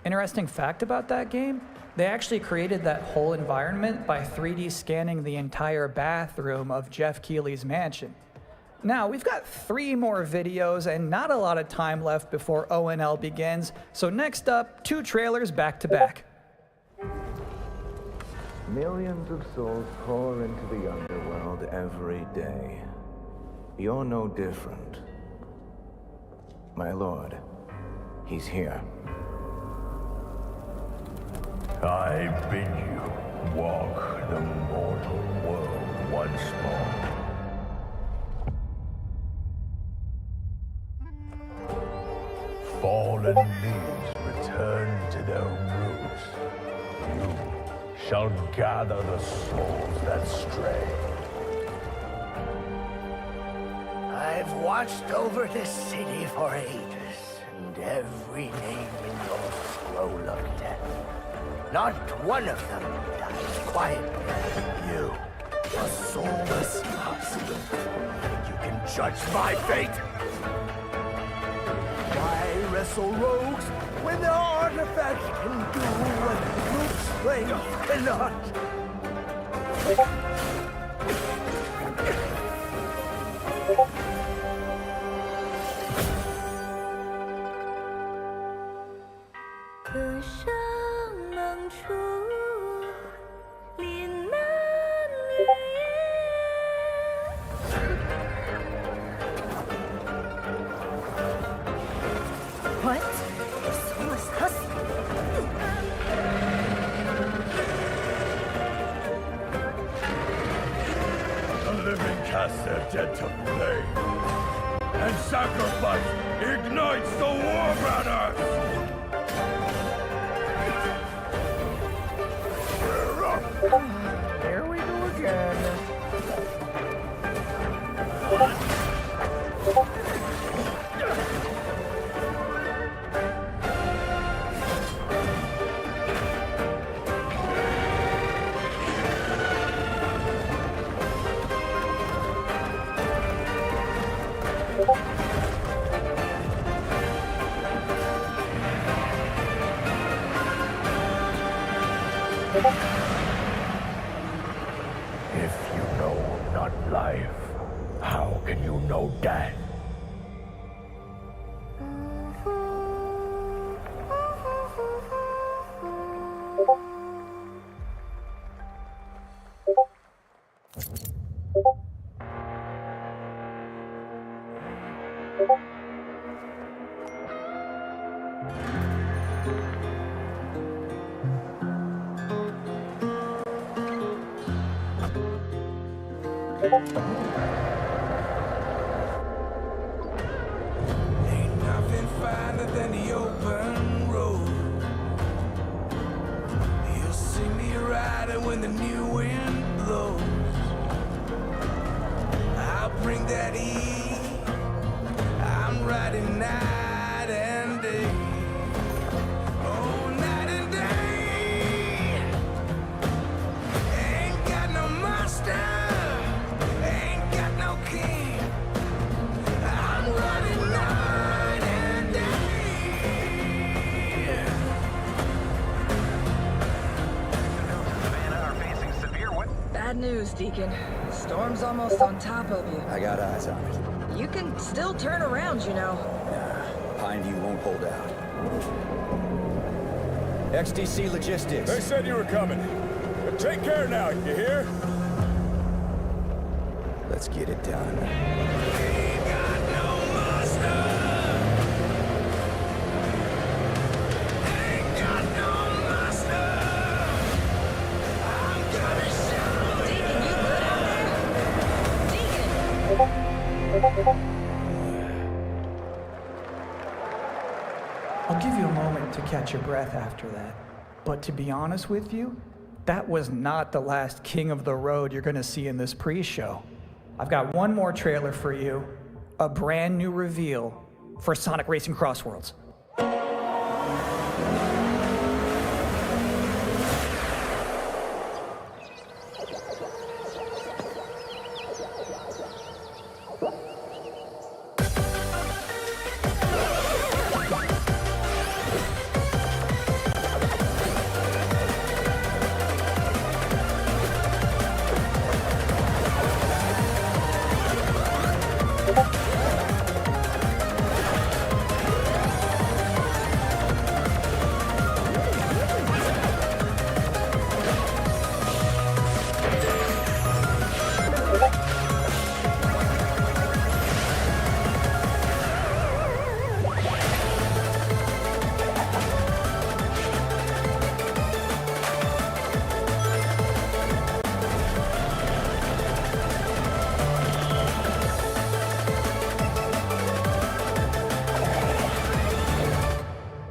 Interesting fact about that game, they actually created that whole environment by 3D scanning the entire bathroom of Jeff Keighley's mansion. Now, we've got 3 more videos and not a lot of time left before ONL begins, so next up, 2 trailers back to back. Millions of souls pour into the underworld every day. You're no different. My lord, he's here. I bid you walk the mortal world once more. Fallen leaves return to their roots. You shall gather the souls that stray. I've watched over this city for ages, and every name in your scroll of death. Not one of them dies quietly. You, a soulless husk. You can judge my fate. Why wrestle rogues when their artifacts can do what brute strength cannot? What? A soulless husk? The living cast their dead to flame, and sacrifice ignites the war banners! Here we go again. If you know not life, how can you know death? Ain't nothing finer than the open road. You'll see me riding when the new wind blows. I'll bring that heat. I'm riding night and day. Oh, night and day. Ain't got no master. Ain't got no king. I'm riding night and day. Bad news, Deacon. Storm's almost on top of you. I got eyes on it. You can still turn around, you know. Nah, Pineview won't hold out. XTC Logistics. They said you were coming. But take care now, you hear? Let's get it done. I'll give you a moment to catch your breath after that. But to be honest with you, that was not the last king of the road you're going to see in this pre-show. I've got one more trailer for you, a brand new reveal for Sonic Racing Crossworlds.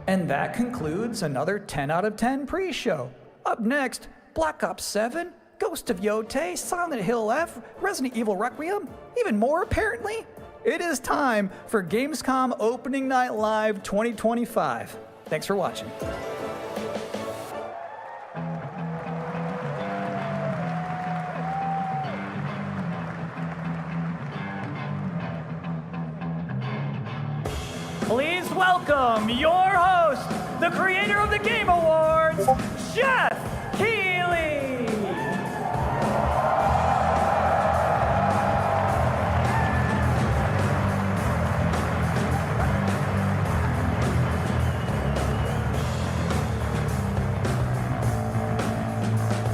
And that concludes another 10 out of 10 pre-show. Up next, Black Ops 7, Ghost of Yotei, Silent Hill F, Resident Evil Requiem, even more apparently. It is time for Gamescom Opening Night Live 2025. Thanks for watching. Please welcome your host, the creator of the Game Awards, Jeff Keighley.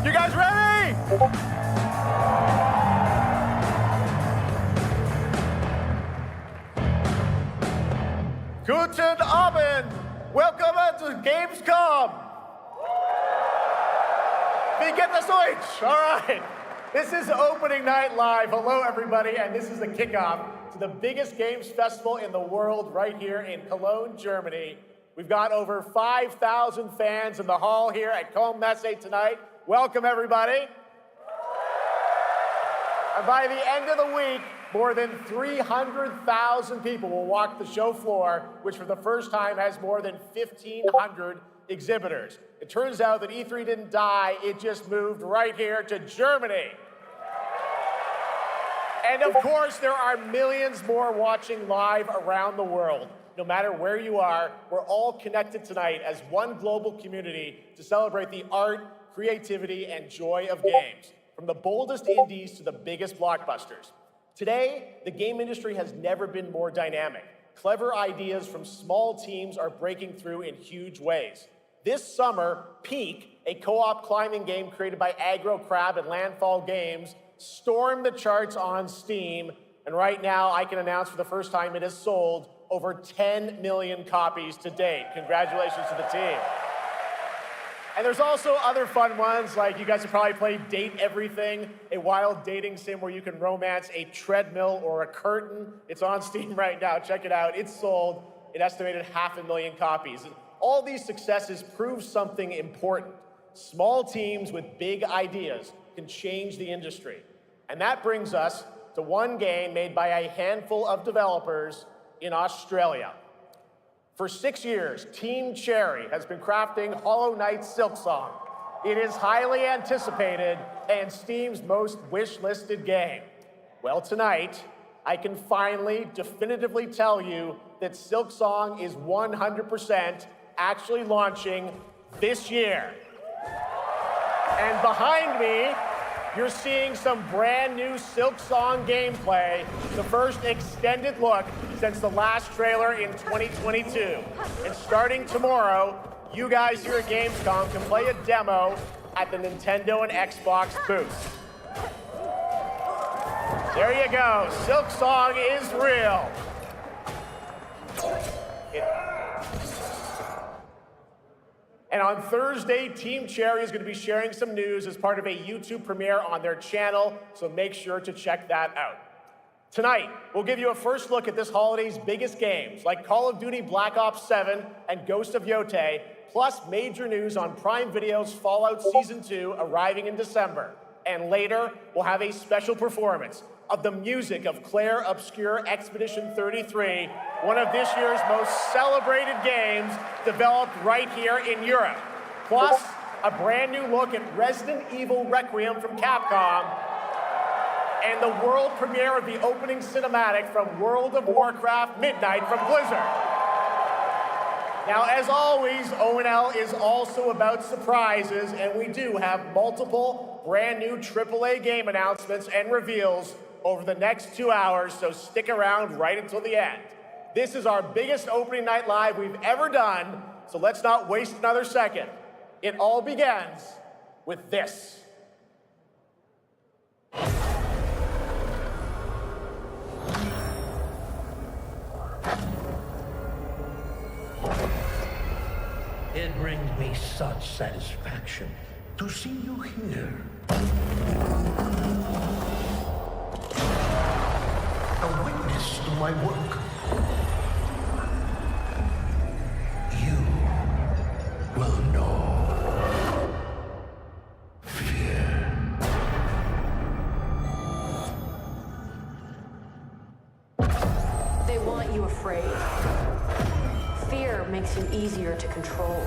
You guys ready? Guten Abend! Welcome to Gamescom! Wie geht es euch? All right. This is Opening Night Live. Hello, everybody, and this is the kickoff to the biggest games festival in the world right here in Cologne, Germany. We've got over 5,000 fans in the hall here at Cologne Messe tonight. Welcome, everybody. And by the end of the week, more than 300,000 people will walk the show floor, which for the first time has more than 1,500 exhibitors. It turns out that E3 didn't die, it just moved right here to Germany. And of course, there are millions more watching live around the world. No matter where you are, we're all connected tonight as one global community to celebrate the art, creativity, and joy of games, from the boldest indies to the biggest blockbusters. Today, the game industry has never been more dynamic. Clever ideas from small teams are breaking through in huge ways. This summer, Peak, a co-op climbing game created by Aggro Crab and Landfall Games, stormed the charts on Steam, and right now I can announce for the first time it has sold over 10 million copies to date. Congratulations to the team. And there's also other fun ones, like you guys have probably played Date Everything, a wild dating sim where you can romance a treadmill or a curtain. It's on Steam right now. Check it out. It's sold an estimated 500,000 copies. And all these successes prove something important. Small teams with big ideas can change the industry. And that brings us to one game made by a handful of developers in Australia. For 6 years, Team Cherry has been crafting Hollow Knight Silksong. It is highly anticipated and Steam's most wish-listed game. Well, tonight, I can finally definitively tell you that Silksong is 100% actually launching this year. And behind me, you're seeing some brand new Silksong gameplay, the first extended look since the last trailer in 2022. And starting tomorrow, you guys here at Gamescom can play a demo at the Nintendo and Xbox booth. There you go, Silksong is real. And on Thursday, Team Cherry is going to be sharing some news as part of a YouTube premiere on their channel, so make sure to check that out. Tonight, we'll give you a first look at this holiday's biggest games, like Call of Duty Black Ops 7 and Ghost of Yotei, plus major news on Prime Video's Fallout Season 2 arriving in December. And later, we'll have a special performance of the music of Claire Obscure Expedition 33, one of this year's most celebrated games developed right here in Europe. Plus, a brand new look at Resident Evil Requiem from Capcom, and the world premiere of the opening cinematic from World of Warcraft Midnight from Blizzard. Now, as always, ONL is also about surprises, and we do have multiple brand new AAA game announcements and reveals over the next 2 hours, so stick around right until the end. This is our biggest opening night live we've ever done, so let's not waste another second. It all begins with this. It brings me such satisfaction to see you here. A witness to my work. You will know fear. They want you afraid. Fear makes you easier to control.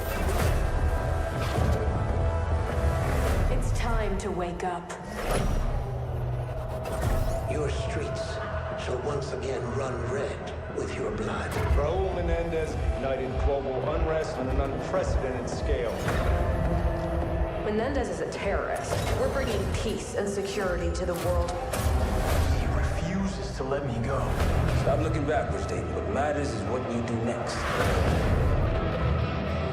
It's time to wake up. Your streets shall once again run red with your blood. Raul Menendez ignited global unrest on an unprecedented scale. Menendez is a terrorist. We're bringing peace and security to the world. He refuses to let me go. Stop looking backwards, David. What matters is what you do next.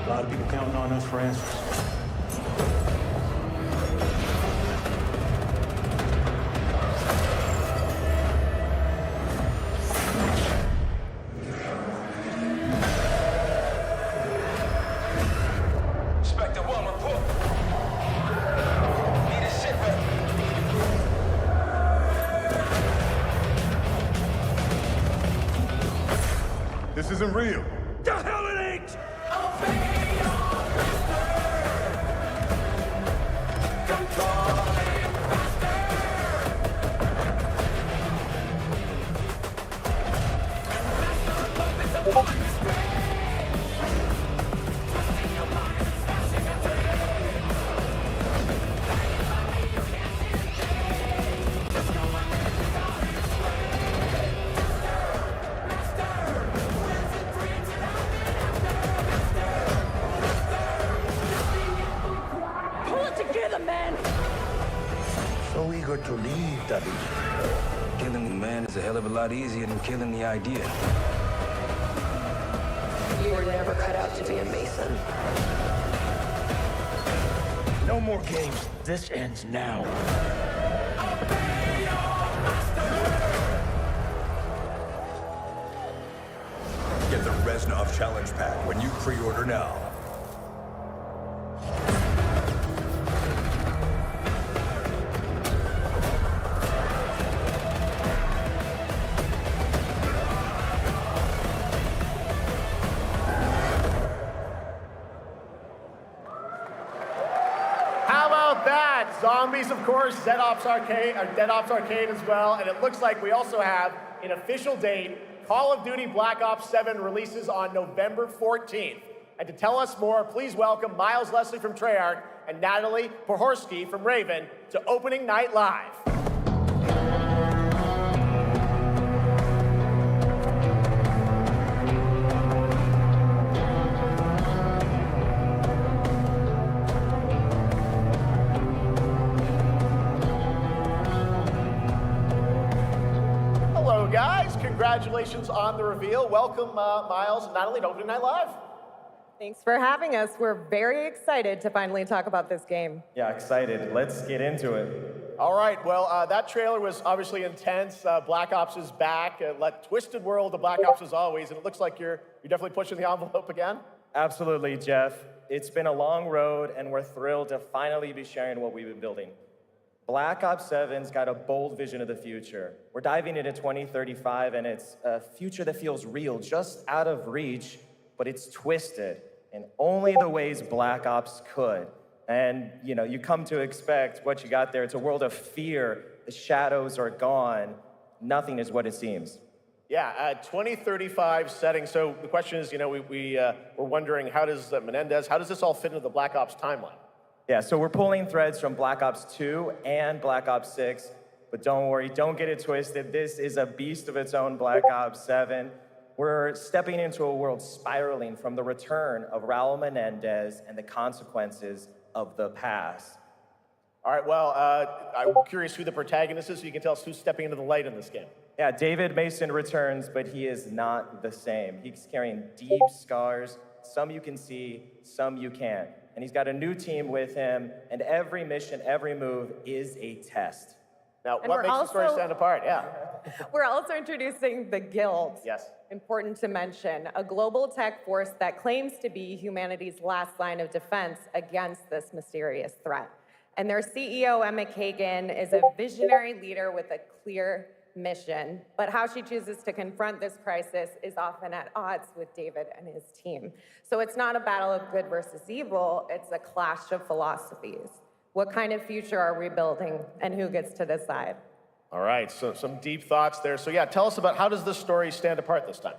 A lot of people counting on us for answers. This isn't real. The hell it ain't! Pull it together, man! So eager to leave, Daddy. Killing the man is a hell of a lot easier than killing the idea. You were never cut out to be a Mason. No more games. This ends now. Get the Reznov Challenge Pack when you pre-order now. Zombies, of course, Dead Ops Arcade as well, and it looks like we also have an official date. Call of Duty Black Ops 7 releases on November 14th. And to tell us more, please welcome Miles Leslie from Treyarch and Natalie Pohorsky from Raven to Opening Night Live. Hello, guys. Congratulations on the reveal. Welcome, Miles and Natalie, to Opening Night Live. Thanks for having us. We're very excited to finally talk about this game. Yeah, excited. Let's get into it. All right, well, that trailer was obviously intense. Black Ops is back. Twisted world of Black Ops as always, and it looks like you're definitely pushing the envelope again. Absolutely, Jeff. It's been a long road, and we're thrilled to finally be sharing what we've been building. Black Ops 7's got a bold vision of the future. We're diving into 2035, and it's a future that feels real, just out of reach, but it's twisted in only the ways Black Ops could. And, you come to expect what you got there. It's a world of fear. The shadows are gone. Nothing is what it seems. Yeah, 2035 setting. So the question is, we're wondering, how does this all fit into the Black Ops timeline? Yeah, so we're pulling threads from Black Ops 2 and Black Ops 6, but don't worry, don't get it twisted. This is a beast of its own, Black Ops 7. We're stepping into a world spiraling from the return of Raul Menendez and the consequences of the past. All right, well, I'm curious who the protagonist is, so you can tell us who's stepping into the light in this game. Yeah, David Mason returns, but he is not the same. He's carrying deep scars. Some you can see, some you can't. And he's got a new team with him, and every mission, every move is a test. Now, what makes the story stand apart? Yeah. We're also introducing the Guild. Yes. Important to mention, a global tech force that claims to be humanity's last line of defense against this mysterious threat. And their CEO, Emma Kagan, is a visionary leader with a clear mission, but how she chooses to confront this crisis is often at odds with David and his team. So it's not a battle of good versus evil, it's a clash of philosophies. What kind of future are we building, and who gets to decide? All right, so some deep thoughts there. So yeah, tell us about, how does this story stand apart this time?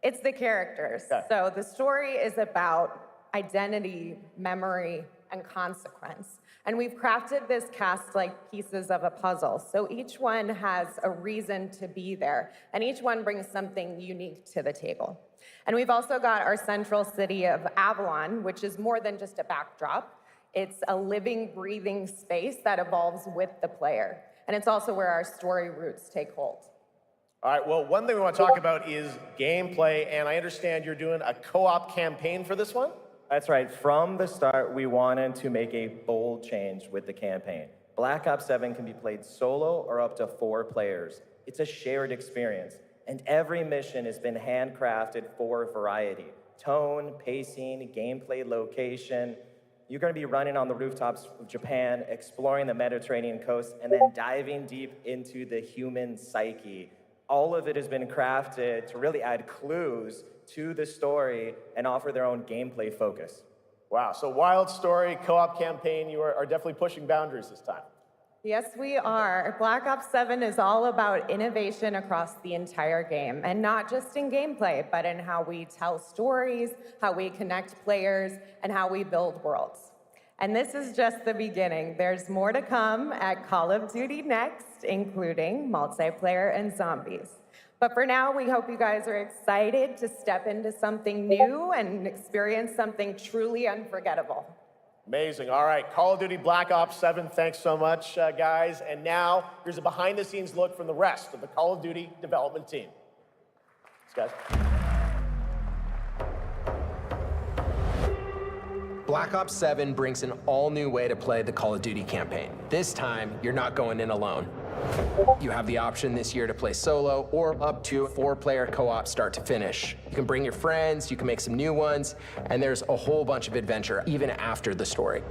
It's the characters. Okay. So the story is about identity, memory, and consequence. And we've crafted this cast like pieces of a puzzle. So each one has a reason to be there, and each one brings something unique to the table. And we've also got our central city of Avalon, which is more than just a backdrop. It's a living, breathing space that evolves with the player. And it's also where our story roots take hold. All right, well, one thing we want to talk about is gameplay, and I understand you're doing a co-op campaign for this one? That's right. From the start, we wanted to make a bold change with the campaign. Black Ops 7 can be played solo or up to 4 players. It's a shared experience, and every mission has been handcrafted for variety. Tone, pacing, gameplay location. You're going to be running on the rooftops of Japan, exploring the Mediterranean coast, and then diving deep into the human psyche. All of it has been crafted to really add clues to the story and offer their own gameplay focus. Wow, so wild story, co-op campaign, you are definitely pushing boundaries this time. Yes, we are. Black Ops 7 is all about innovation across the entire game, and not just in gameplay, but in how we tell stories, how we connect players, and how we build worlds. And this is just the beginning. There's more to come at Call of Duty Next, including multiplayer and zombies. But for now, we hope you guys are excited to step into something new and experience something truly unforgettable. Amazing. All right, Call of Duty Black Ops 7, thanks so much, guys. And now, here's a behind-the-scenes look from the rest of the Call of Duty development team. Thanks, guys. Black Ops 7 brings an all-new way to play the Call of Duty campaign. This time, you're not going in alone. You have the option this year to play solo or up to 4-player co-op start to finish. You can bring your friends, you can make some new ones, and there's a whole bunch of adventure even after the story.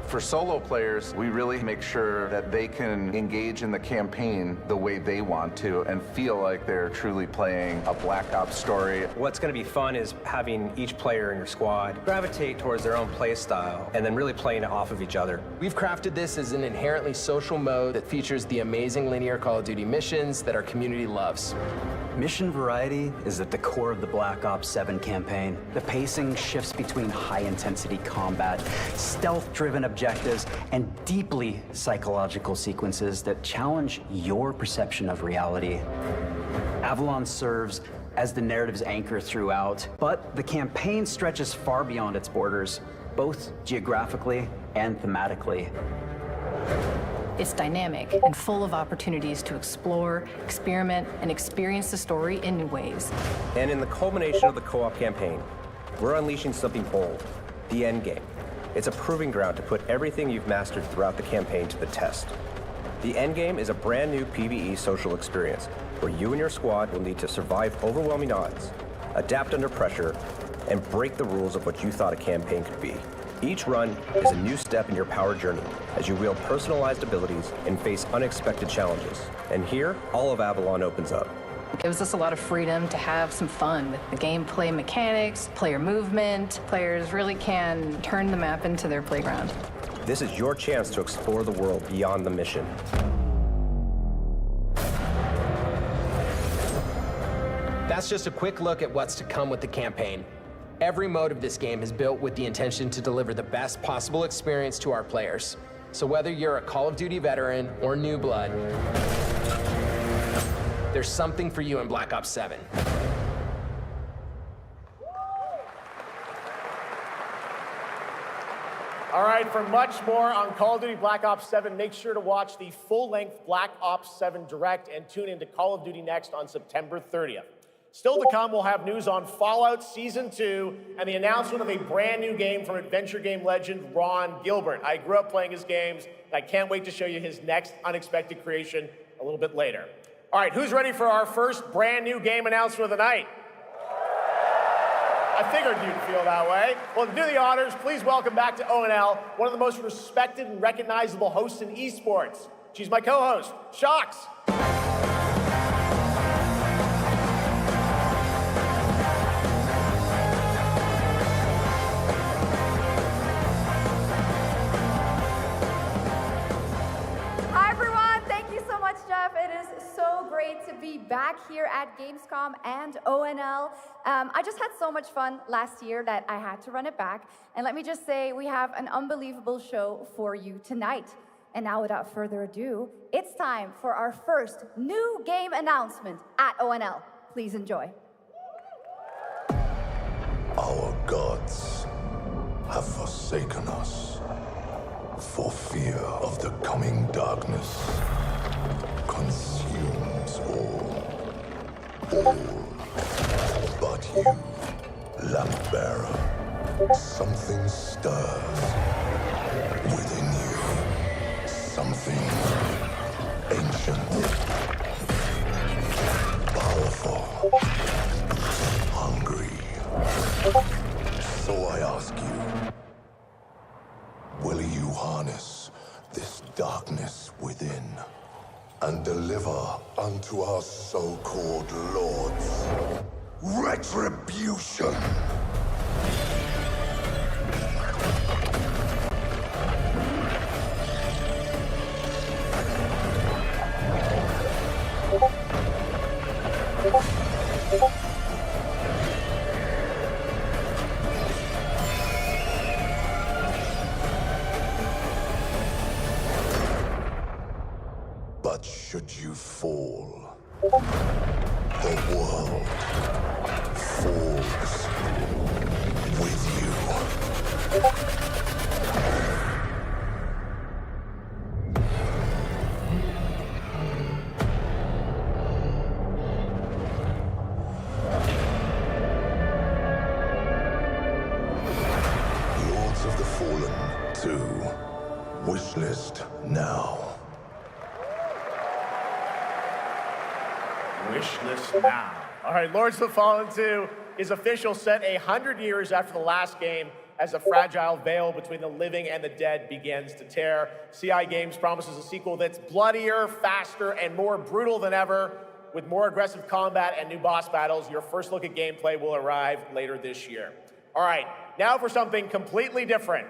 For solo players, we really make sure that they can engage in the campaign the way they want to and feel like they're truly playing a Black Ops story. What's going to be fun is having each player in your squad gravitate towards their own play style and then really playing it off of each other. We've crafted this as an inherently social mode that features the amazing linear Call of Duty missions that our community loves. Mission variety is at the core of the Black Ops 7 campaign. The pacing shifts between high-intensity combat, stealth-driven objectives, and deeply psychological sequences that challenge your perception of reality. Avalon serves as the narrative's anchor throughout, but the campaign stretches far beyond its borders, both geographically and thematically. It's dynamic and full of opportunities to explore, experiment, and experience the story in new ways. And in the culmination of the co-op campaign, we're unleashing something bold, the endgame. It's a proving ground to put everything you've mastered throughout the campaign to the test. The endgame is a brand new PvE social experience where you and your squad will need to survive overwhelming odds, adapt under pressure, and break the rules of what you thought a campaign could be. Each run is a new step in your power journey as you wield personalized abilities and face unexpected challenges. And here, all of Avalon opens up. It gives us a lot of freedom to have some fun with the gameplay mechanics, player movement. Players really can turn the map into their playground. This is your chance to explore the world beyond the mission. That's just a quick look at what's to come with the campaign. Every mode of this game is built with the intention to deliver the best possible experience to our players. So whether you're a Call of Duty veteran or new blood, there's something for you in Black Ops 7. All right, for much more on Call of Duty Black Ops 7, make sure to watch the full-length Black Ops 7 Direct and tune into Call of Duty Next on September 30th. Still to come, we'll have news on Fallout Season 2 and the announcement of a brand new game from adventure game legend Ron Gilbert. I grew up playing his games, and I can't wait to show you his next unexpected creation a little bit later. All right, who's ready for our first brand new game announcement of the night? I figured you'd feel that way. Well, to do the honors, please welcome back to ONL, one of the most respected and recognizable hosts in esports. She's my co-host, Shox. Hi, everyone. Thank you so much, Jeff. It is so great to be back here at Gamescom and ONL. I just had so much fun last year that I had to run it back. And let me just say, we have an unbelievable show for you tonight. And now, without further ado, it's time for our first new game announcement at ONL. Please enjoy. Our gods have forsaken us for fear of the coming darkness consumes all. But you, lamp bearer, something stirs within you. Something ancient, powerful, hungry. So I ask you, will you harness this darkness within and deliver unto our so-called lords retribution? But should you fall, the world falls with you. Lords of the Fallen 2. Wishlist now. Wishlist now. All right, Lords of the Fallen 2 is official, set 100 years after the last game, as a fragile veil between the living and the dead begins to tear. CI Games promises a sequel that's bloodier, faster, and more brutal than ever. With more aggressive combat and new boss battles, your first look at gameplay will arrive later this year. All right, now for something completely different.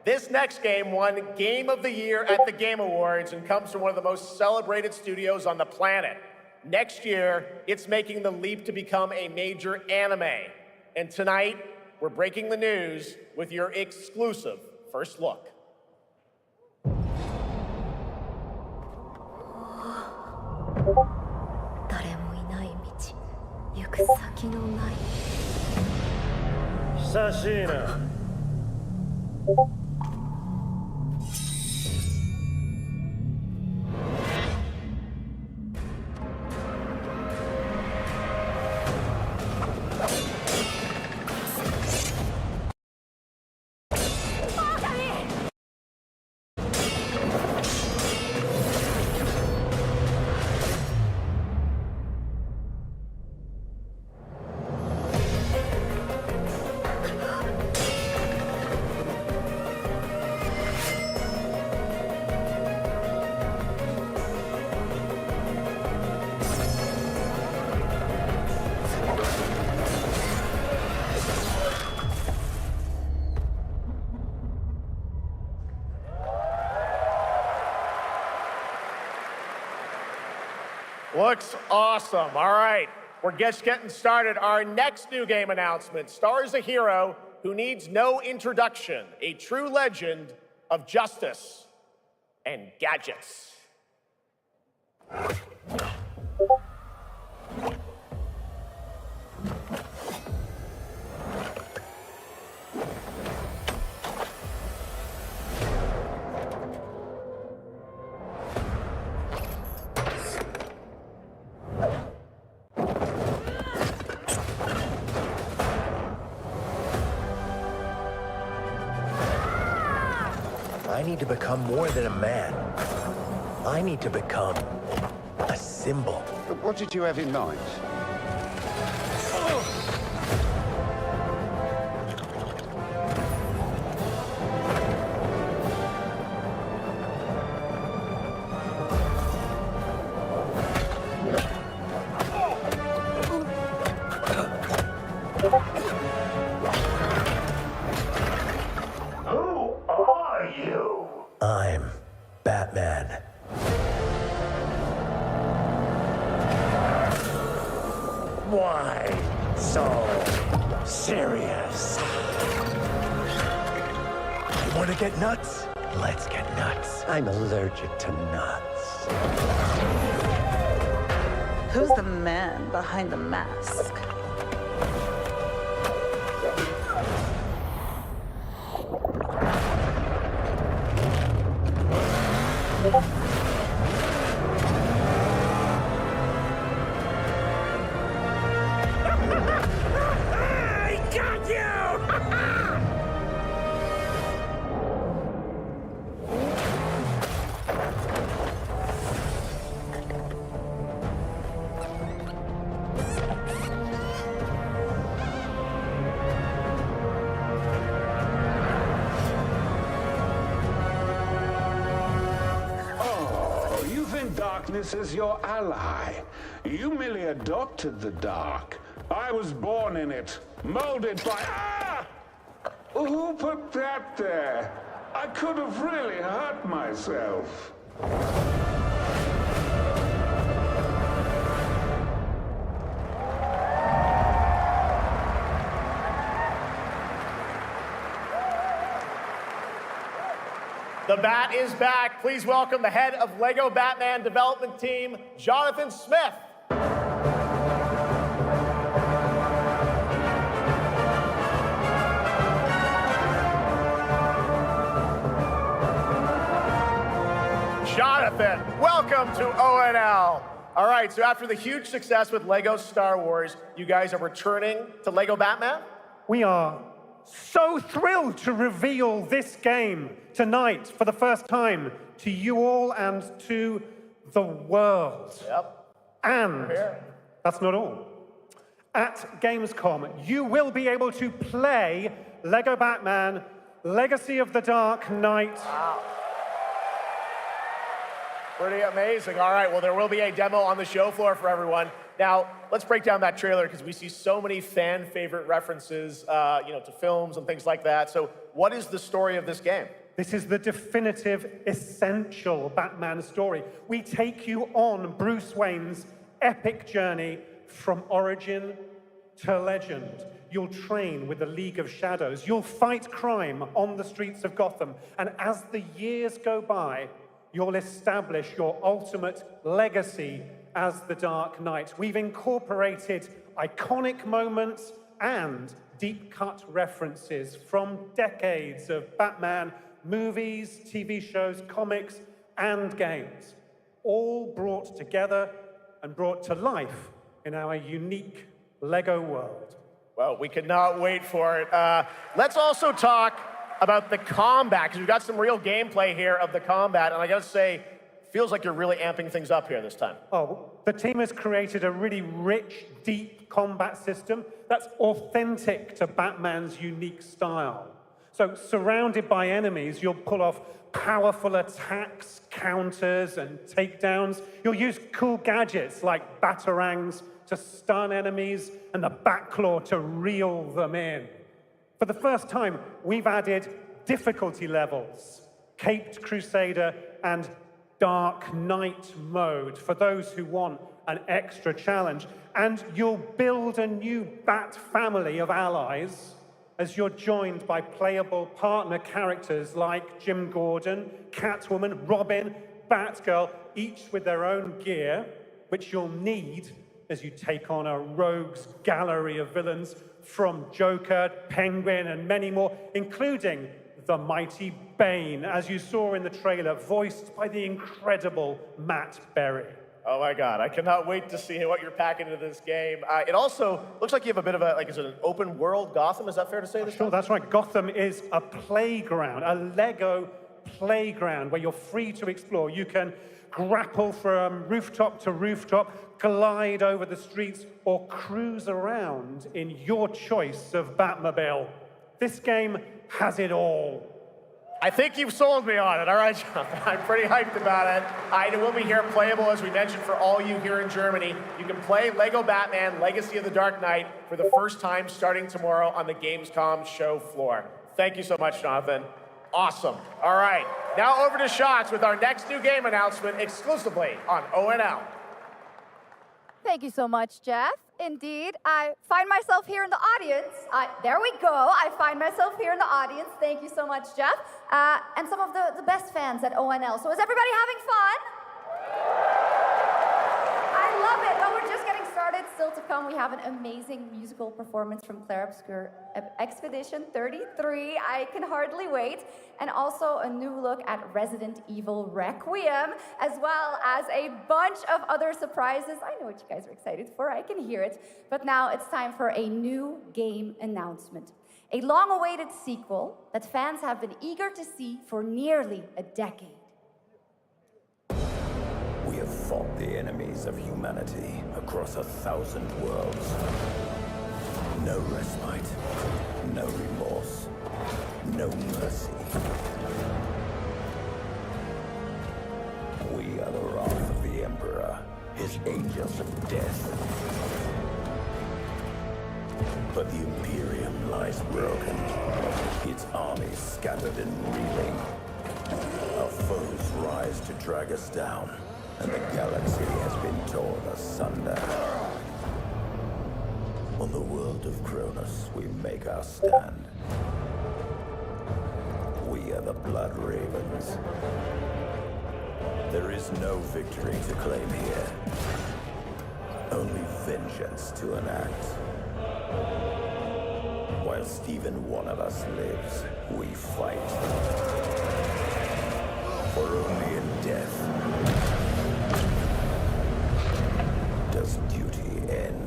This next game won Game of the Year at the Game Awards and comes from one of the most celebrated studios on the planet. Next year, it's making the leap to become a major anime. And tonight, we're breaking the news with your exclusive first look. Sashina. Looks awesome. All right, we're just getting started. Our next new game announcement stars a hero who needs no introduction, a true legend of justice and gadgets. I need to become more than a man. I need to become a symbol. But what did you have in mind? I'm Batman. Why so serious? You want to get nuts? Let's get nuts. I'm allergic to nuts. Who's the man behind the mask? I got you! Oh, you think darkness is your ally. You merely adopted the dark. I was born in it, molded by... Ah! Who put that there? I could have really hurt myself. The Bat is back. Please welcome the head of LEGO Batman development team, Jonathan Smith. Jonathan, welcome to ONL. All right, so after the huge success with LEGO Star Wars, you guys are returning to LEGO Batman? We are so thrilled to reveal this game tonight for the first time to you all and to the world. Yep. And that's not all. At Gamescom, you will be able to play Lego Batman, Legacy of the Dark Knight. Wow. Pretty amazing. All right, well, there will be a demo on the show floor for everyone. Now, let's break down that trailer because we see so many fan favorite references, to films and things like that. So what is the story of this game? This is the definitive, essential Batman story. We take you on Bruce Wayne's epic journey from origin to legend. You'll train with the League of Shadows. You'll fight crime on the streets of Gotham. And as the years go by, you'll establish your ultimate legacy as the Dark Knight. We've incorporated iconic moments and deep-cut references from decades of Batman movies, TV shows, comics, and games, all brought together and brought to life in our unique Lego world. Well, we cannot wait for it. Let's also talk about the combat, because we've got some real gameplay here of the combat, and I gotta say, feels like you're really amping things up here this time. Oh, the team has created a really rich, deep combat system that's authentic to Batman's unique style. So, surrounded by enemies, you'll pull off powerful attacks, counters, and takedowns. You'll use cool gadgets like batarangs to stun enemies and the Batclaw to reel them in. For the first time, we've added difficulty levels, Caped Crusader and Dark Knight mode for those who want an extra challenge. And you'll build a new Bat family of allies as you're joined by playable partner characters like Jim Gordon, Catwoman, Robin, Batgirl, each with their own gear, which you'll need as you take on a rogues gallery of villains from Joker, Penguin, and many more, including the mighty Bane, as you saw in the trailer, voiced by the incredible Matt Berry. Oh my God, I cannot wait to see what you're packing into this game. It also looks like you have a bit of is it an open world Gotham? Is that fair to say? Sure, that's right. Gotham is a playground, a Lego playground where you're free to explore. You can grapple from rooftop to rooftop, glide over the streets, or cruise around in your choice of Batmobile. This game has it all. I think you've sold me on it. All right, John. I'm pretty hyped about it. It will be here playable, as we mentioned, for all you here in Germany. You can play Lego Batman Legacy of the Dark Knight for the first time starting tomorrow on the Gamescom show floor. Thank you so much, Jonathan. Awesome. All right, now over to Shots with our next new game announcement exclusively on ONL. Thank you so much, Jeff. Indeed, I find myself here in the audience. There we go. I find myself here in the audience. Thank you so much, Jeff. And some of the best fans at ONL. So is everybody having fun? I love it. Well, we're just getting started. Still to come, we have an amazing musical performance from Claire Obscure Expedition 33. I can hardly wait. And also a new look at Resident Evil Requiem, as well as a bunch of other surprises. I know what you guys are excited for. I can hear it. But now it's time for a new game announcement. A long-awaited sequel that fans have been eager to see for nearly a decade. We have fought the enemies of humanity across 1,000 worlds. No respite, no remorse, no mercy. We are the wrath of the Emperor, his angels of death. But the Imperium lies broken, its armies scattered and reeling. Our foes rise to drag us down, and the galaxy has been torn asunder. On the world of Cronus, we make our stand. We are the Blood Ravens. There is no victory to claim here. Only vengeance to enact. Whilst even one of us lives, we fight. For only in death does duty end.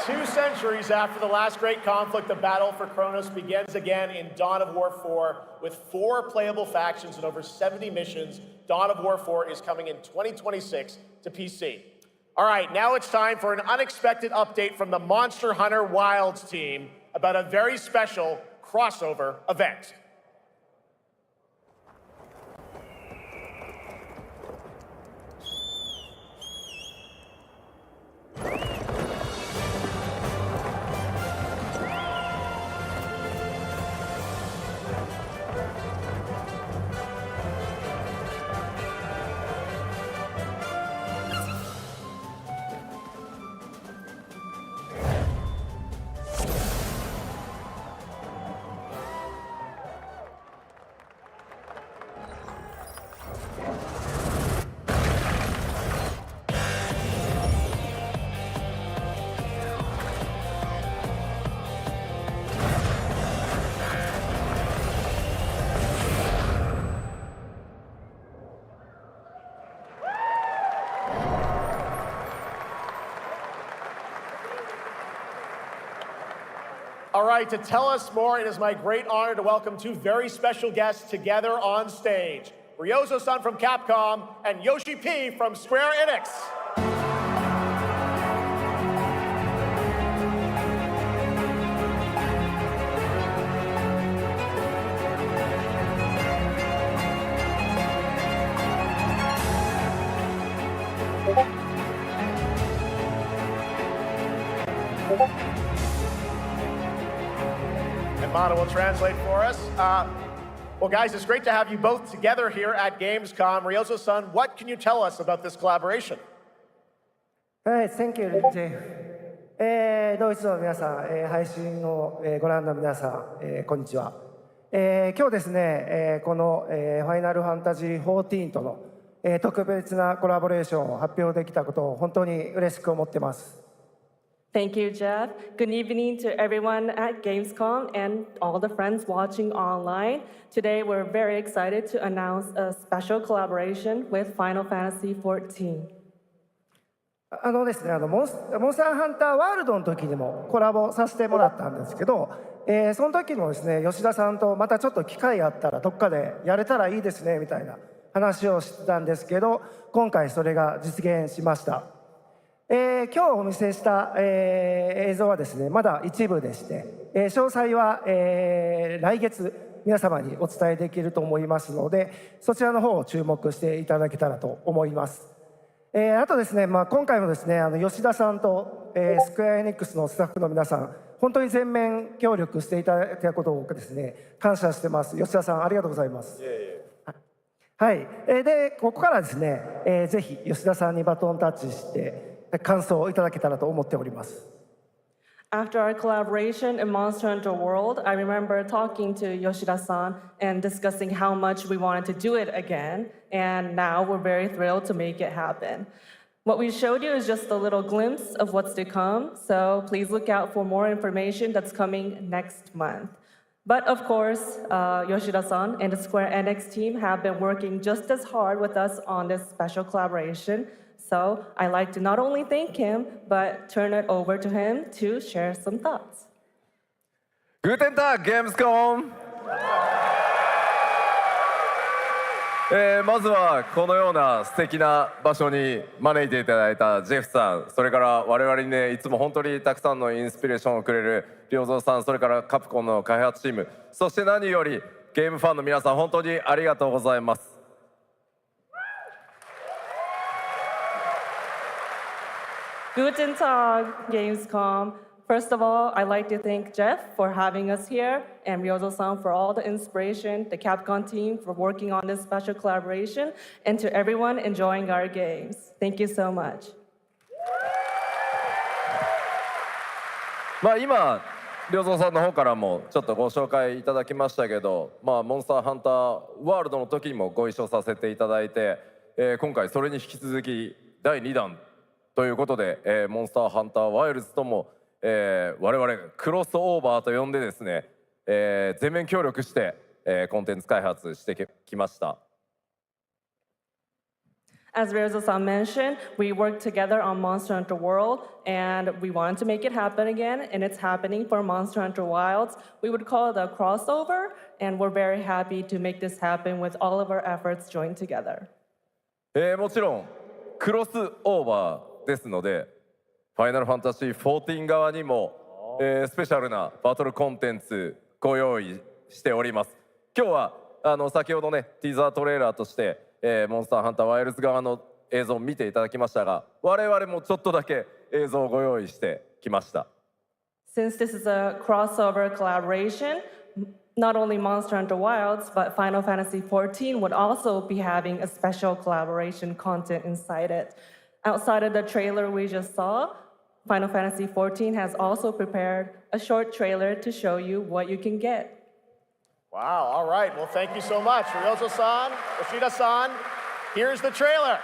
2 centuries after the last great conflict, the battle for Kronos begins again in Dawn of War 4 with 4 playable factions and over 70 missions. Dawn of War 4 is coming in 2026 to PC. All right, now it's time for an unexpected update from the Monster Hunter Wilds team about a very special crossover event. All right, to tell us more, it is my great honor to welcome 2 very special guests together on stage. Ryozo-san from Capcom and Yoshi P from Square Enix. Mata will translate for us. Well, guys, it's great to have you both together here at Gamescom. Ryozo-san, what can you tell us about this collaboration? Thank you, Jeff. ドイツの皆さん、配信をご覧の皆さん、こんにちは。今日ですね、このファイナルファンタジー14との特別なコラボレーションを発表できたことを本当に嬉しく思っています。Thank you, Jeff. Good evening to everyone at Gamescom and all the friends watching online. Today, we're very excited to announce a special collaboration with Final Fantasy XIV. ですね、モンスターハンターワールドの時にもコラボさせてもらったんですけど、その時もですね、吉田さんとまたちょっと機会あったらどっかでやれたらいいですねみたいな話をしてたんですけど、今回それが実現しました。今日お見せした、映像はですね、まだ一部でして、詳細は、来月皆様にお伝えできると思いますので、そちらの方を注目していただけたらと思います。あとですね、今回もですね、吉田さんと、スクエア・エニックスのスタッフの皆さん、本当に全面協力していただいたことをですね、感謝してます。吉田さん、ありがとうございます。はい、でここからですね、ぜひ吉田さんにバトンタッチして感想をいただけたらと思っております。After our collaboration in Monster Hunter World, I remember talking to Yoshida-san and discussing how much we wanted to do it again, and now we're very thrilled to make it happen. What we showed you is just a little glimpse of what's to come, so please look out for more information that's coming next month. But of course, Yoshida-san and the Square Enix team have been working just as hard with us on this special collaboration. So I'd like to not only thank him, but turn it over to him to share some thoughts. Guten Tag, Gamescom! まずはこのような素敵な場所に招いていただいたジェフさん、それから我々にね、いつも本当にたくさんのインスピレーションをくれる良三さん、それからカプコンの開発チーム、そして何よりゲームファンの皆さん、本当にありがとうございます。Guten Tag, Gamescom. First of all, I'd like to thank Jeff for having us here and Ryozo-san for all the inspiration, the Capcom team for working on this special collaboration, and to everyone enjoying our games. Thank you so much. 今、良三さんの方からもちょっとご紹介いただきましたけど、モンスターハンターワールドの時にもご一緒させていただいて、今回それに引き続き第2弾ということで、モンスターハンターワイルズとも、我々クロスオーバーと呼んでですね、全面協力して、コンテンツ開発してきました。As Ryozo-san mentioned, we worked together on Monster Hunter World, and we wanted to make it happen again, and it's happening for Monster Hunter Wilds. We would call it a crossover, and we're very happy to make this happen with all of our efforts joined together. もちろんクロスオーバーですので、ファイナルファンタジー14側にも、スペシャルなバトルコンテンツご用意しております。今日は先ほどねティーザートレーラーとして、モンスターハンターワイルズ側の映像を見ていただきましたが、我々もちょっとだけ映像をご用意してきました。Since this is a crossover collaboration, not only Monster Hunter Wilds, but Final Fantasy XIV would also be having a special collaboration content inside it. Outside of the trailer we just saw, Final Fantasy XIV has also prepared a short trailer to show you what you can get. Wow, all right. Well, thank you so much. Ryozo-san, Yoshida-san, here's the trailer.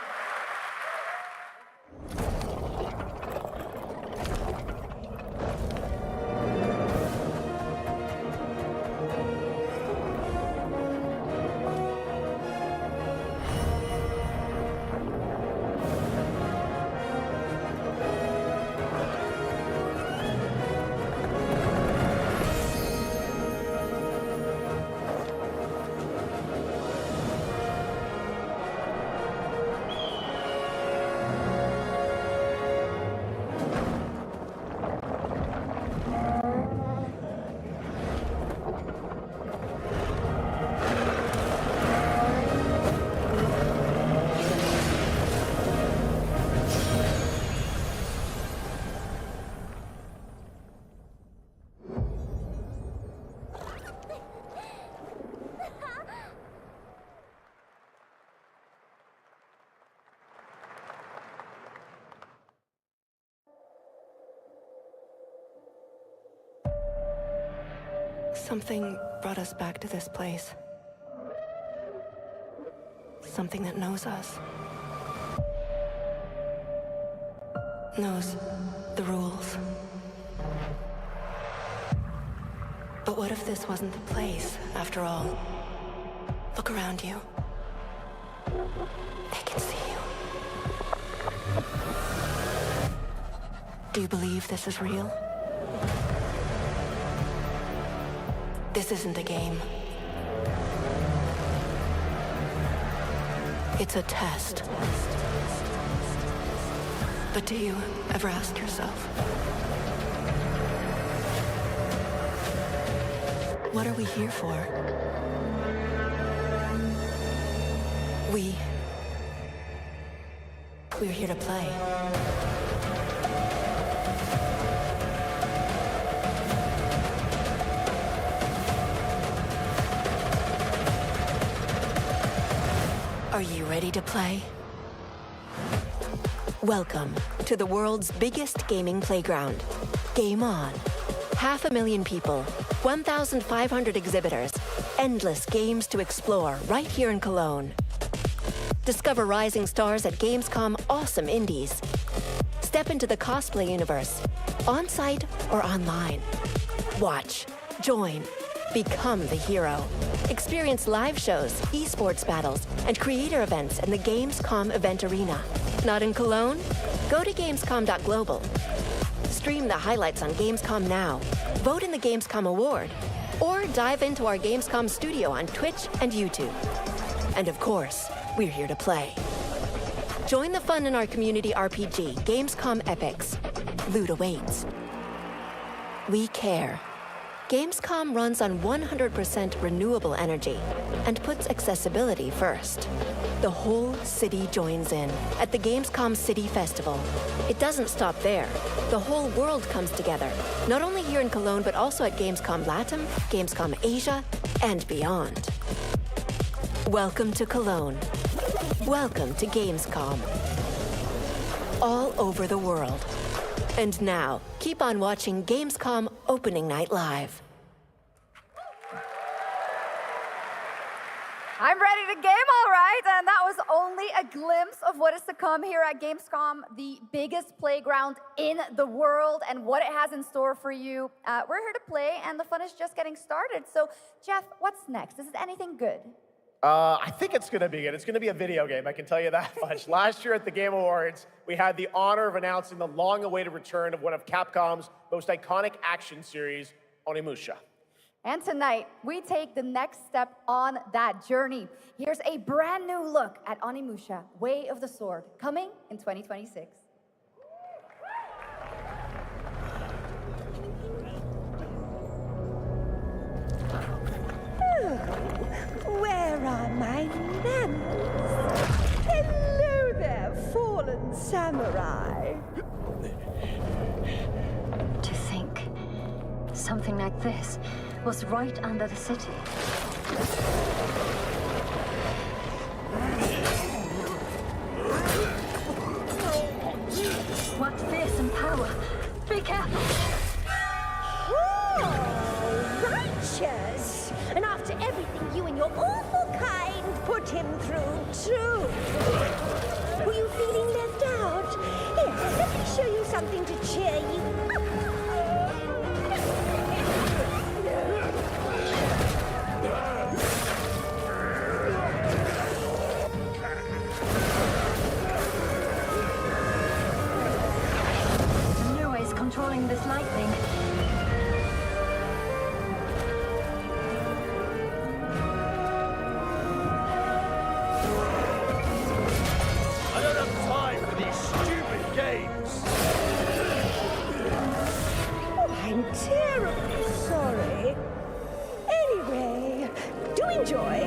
Something brought us back to this place. Something that knows us. Knows the rules. But what if this wasn't the place, after all? Look around you. They can see you. Do you believe this is real? This isn't a game. It's a test. But do you ever ask yourself, what are we here for? We're here to play. Are you ready to play? Welcome to the world's biggest gaming playground. Game On. 500,000 people, 1,500 exhibitors, endless games to explore right here in Cologne. Discover rising stars at Gamescom awesome indies. Step into the cosplay universe, on-site or online. Watch, join, become the hero. Experience live shows, esports battles, and creator events in the Gamescom event arena. Not in Cologne? Go to Gamescom.global. Stream the highlights on Gamescom Now, vote in the Gamescom Award, or dive into our Gamescom studio on Twitch and YouTube. And of course, we're here to play. Join the fun in our community RPG, Gamescom Epics. Loot awaits. We care. Gamescom runs on 100% renewable energy and puts accessibility first. The whole city joins in at the Gamescom City Festival. It doesn't stop there. The whole world comes together, not only here in Cologne, but also at Gamescom Latam, Gamescom Asia, and beyond. Welcome to Cologne. Welcome to Gamescom. All over the world. And now, keep on watching Gamescom Opening Night Live. I'm ready to game, all right. And that was only a glimpse of what is to come here at Gamescom, the biggest playground in the world, and what it has in store for you. We're here to play, and the fun is just getting started. So, Jeff, what's next? Is it anything good? I think it's going to be good. It's going to be a video game, I can tell you that much. Last year at the Game Awards, we had the honor of announcing the long-awaited return of one of Capcom's most iconic action series, Onimusha. And tonight, we take the next step on that journey. Here's a brand new look at Onimusha, Way of the Sword, coming in 2026. Where are my members? Hello there, fallen samurai. To think something like this was right under the city. What fearsome power! Be careful! Oh, righteous! And after everything you and your awful kind put him through, too. Were you feeling left out? Here, let me show you something to cheer you up. Noise controlling this lightning. I don't have time for these stupid games. Oh, I'm terribly sorry. Anyway, do enjoy.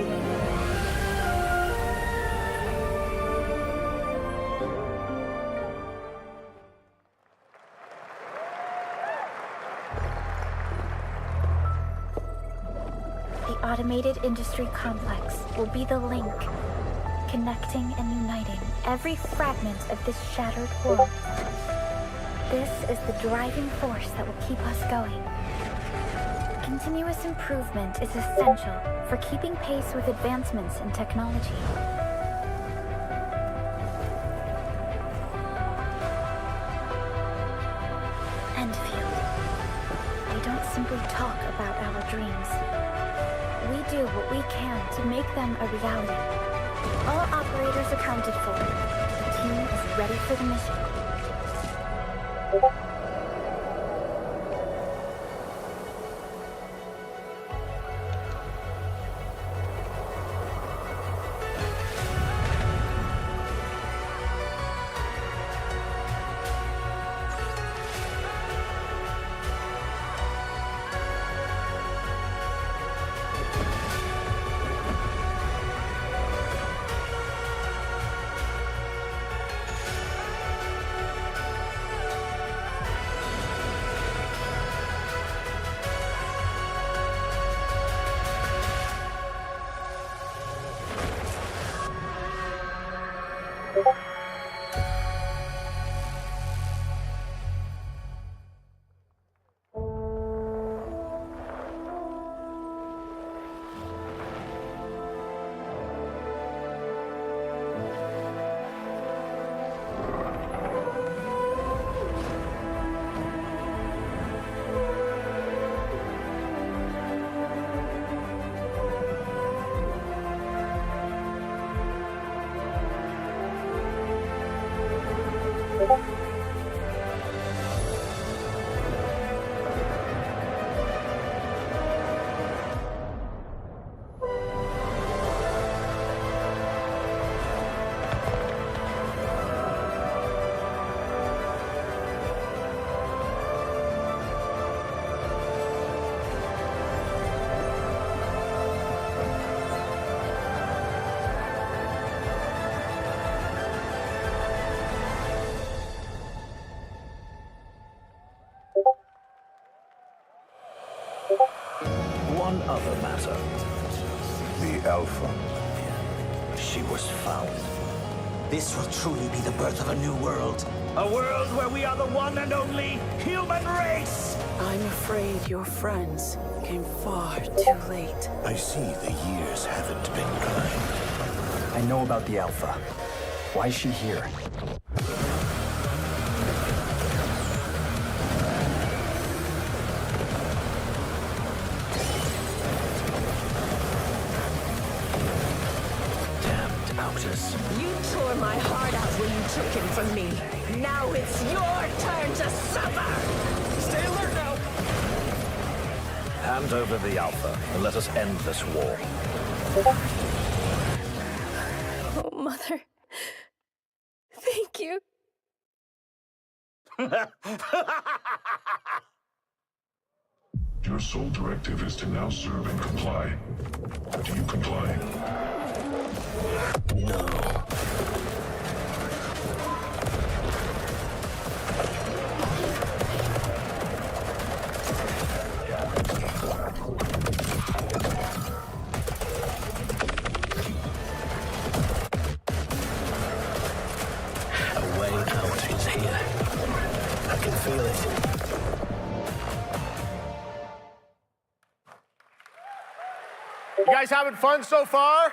The automated industry complex will be the link, connecting and uniting every fragment of this shattered world. This is the driving force that will keep us going. Continuous improvement is essential for keeping pace with advancements in technology. Enfield. We don't simply talk about our dreams. We do what we can to make them a reality. All operators accounted for. The team is ready for the mission. One other matter. The Alpha. She was found. This will truly be the birth of a new world. A world where we are the one and only human race! I'm afraid your friends came far too late. I see the years haven't been kind. I know about the Alpha. Why is she here? took him from me. Now it's your turn to suffer! Stay alert now! Hand over the Alpha and let us end this war. Oh, Mother. Thank you. Your sole directive is to now serve and comply. Do you comply? No. A way out is here. I can feel it. You guys having fun so far?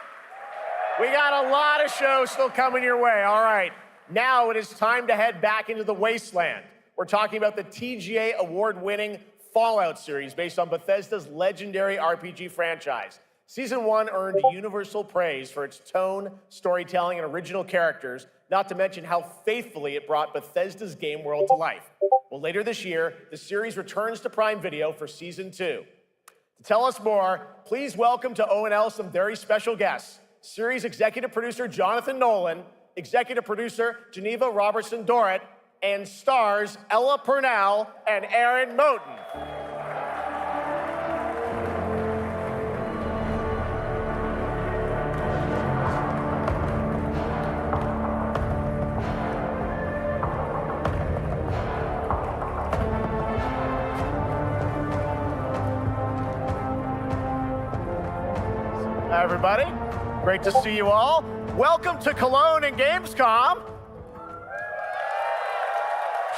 We got a lot of shows still coming your way. All right, now it is time to head back into the wasteland. We're talking about the TGA award-winning Fallout series based on Bethesda's legendary RPG franchise. Season 1 earned universal praise for its tone, storytelling, and original characters, not to mention how faithfully it brought Bethesda's game world to life. Well, later this year, the series returns to Prime Video for Season 2. To tell us more, please welcome to ONL some very special guests. Series executive producer Jonathan Nolan, executive producer Geneva Robertson-Dorrit, and stars Ella Purnell and Aaron Moten. Hi, everybody. Great to see you all. Welcome to Cologne and Gamescom.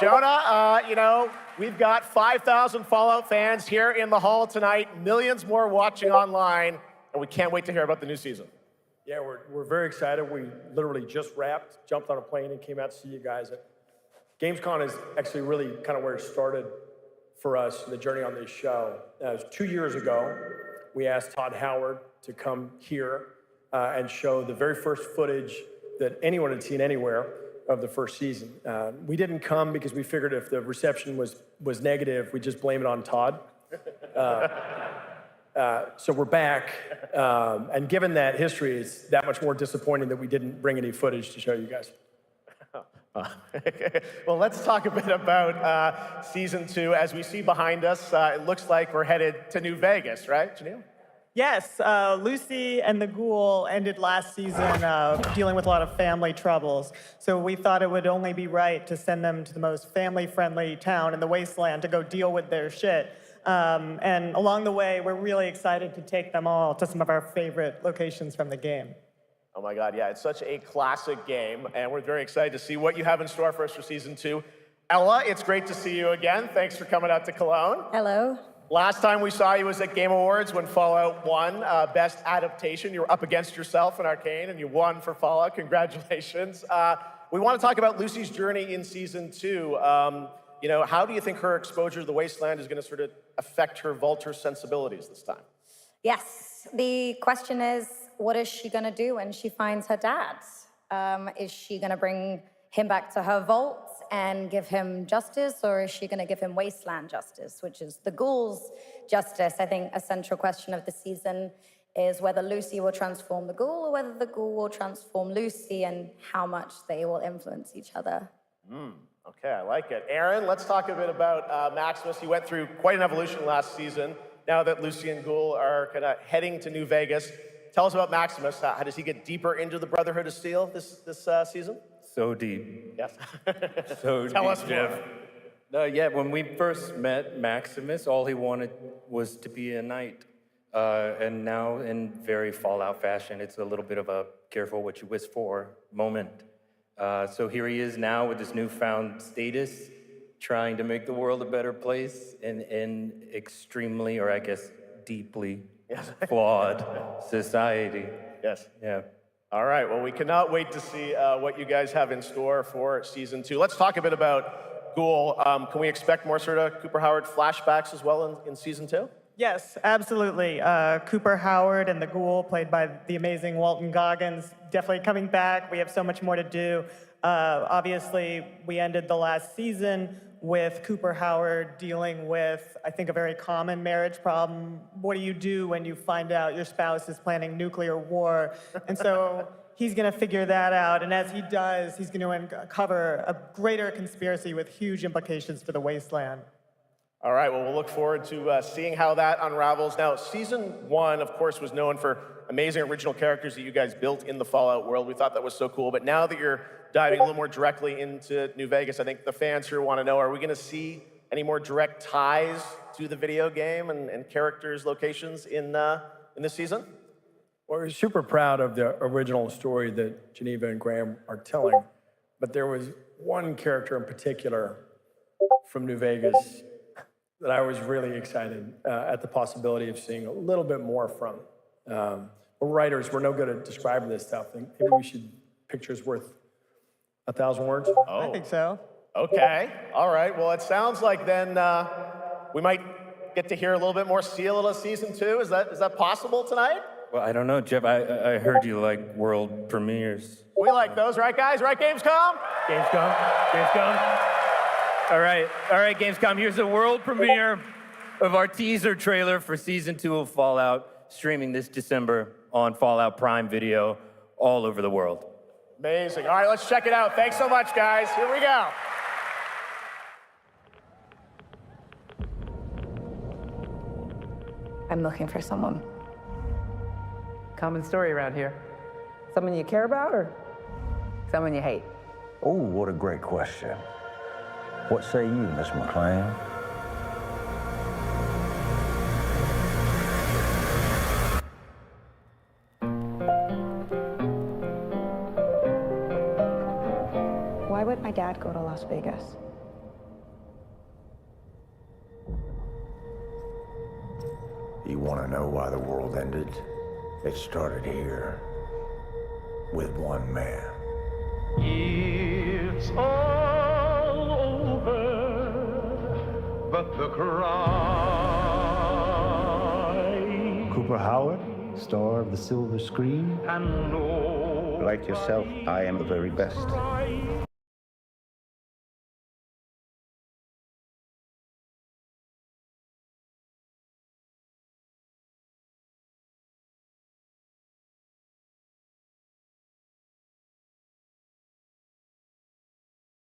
Jonah, we've got 5,000 Fallout fans here in the hall tonight, millions more watching online, and we can't wait to hear about the new season. Yeah, we're very excited. We literally just wrapped, jumped on a plane, and came out to see you guys. Gamescom is actually really kind of where it started for us, the journey on this show. It was 2 years ago. We asked Todd Howard to come here and show the very first footage that anyone had seen anywhere of the first season. We didn't come because we figured if the reception was negative, we'd just blame it on Todd. So we're back, and given that history, it's that much more disappointing that we didn't bring any footage to show you guys. Well, let's talk a bit about Season 2. As we see behind us, it looks like we're headed to New Vegas, right, Janelle? Yes, Lucy and the Ghoul ended last season dealing with a lot of family troubles. So we thought it would only be right to send them to the most family-friendly town in the wasteland to go deal with their shit. And along the way, we're really excited to take them all to some of our favorite locations from the game. Oh my God, yeah, it's such a classic game, and we're very excited to see what you have in store for us for Season 2. Ella, it's great to see you again. Thanks for coming out to Cologne. Hello. Last time we saw you was at Game Awards when Fallout won Best Adaptation. You were up against yourself in Arcane, and you won for Fallout. Congratulations. We want to talk about Lucy's journey in Season 2. How do you think her exposure to the Wasteland is going to sort of affect her Vulture sensibilities this time? Yes, the question is, what is she going to do when she finds her dad? Is she going to bring him back to her vault and give him justice, or is she going to give him wasteland justice, which is the Ghoul's justice? I think a central question of the season is whether Lucy will transform the Ghoul or whether the Ghoul will transform Lucy, and how much they will influence each other. Okay, I like it. Aaron, let's talk a bit about Maximus. He went through quite an evolution last season. Now that Lucy and Ghoul are kind of heading to New Vegas, tell us about Maximus. How does he get deeper into the Brotherhood of Steel this season? So deep. Yes. So Tell deep, us Jeff. Yeah, when we first met Maximus, all he wanted was to be a knight. And now, in very Fallout fashion, it's a little bit of a careful what you wish for moment. So here he is now with this newfound status, trying to make the world a better place in extremely, or I guess deeply flawed society. Yes. Yeah. All right, well, we cannot wait to see what you guys have in store for Season 2. Let's talk a bit about Ghoul. Can we expect more sort of Cooper Howard flashbacks as well in Season 2? Yes, absolutely. Cooper Howard and the Ghoul, played by the amazing Walton Goggins, definitely coming back. We have so much more to do. Obviously, we ended the last season with Cooper Howard dealing with, I think, a very common marriage problem. What do you do when you find out your spouse is planning nuclear war? And so he's going to figure that out. And as he does, he's going to uncover a greater conspiracy with huge implications for the wasteland. All right, well, we'll look forward to seeing how that unravels. Now, season 1, of course, was known for amazing original characters that you guys built in the Fallout world. We thought that was so cool. But now that you're diving a little more directly into New Vegas, I think the fans here want to know, are we going to see any more direct ties to the video game and characters, locations in this season? Well, we're super proud of the original story that Geneva and Graham are telling. But there was one character in particular from New Vegas that I was really excited at the possibility of seeing a little bit more from. We're writers, we're no good at describing this stuff. Maybe we should, pictures worth 1,000 words? Oh. I think so. Okay, all right. Well, it sounds like then we might get to hear a little bit more Seal of Season 2. Is that possible tonight? Well, I don't know, Jeff. I heard you like world premieres. We like those, right, guys? Right, Gamescom? Gamescom. All right, Gamescom. Here's the world premiere of our teaser trailer for Season 2 of Fallout, streaming this December on Fallout Prime Video all over the world. Amazing. All right, let's check it out. Thanks so much, guys. Here we go. I'm looking for someone. Common story around here. Someone you care about or someone you hate? Oh, what a great question. What say you, Miss McClane? Why would my dad go to Las Vegas? You want to know why the world ended? It started here with one man. It's all over, but the cry. Cooper Howard, star of the silver screen. And no, like yourself, I am the very best.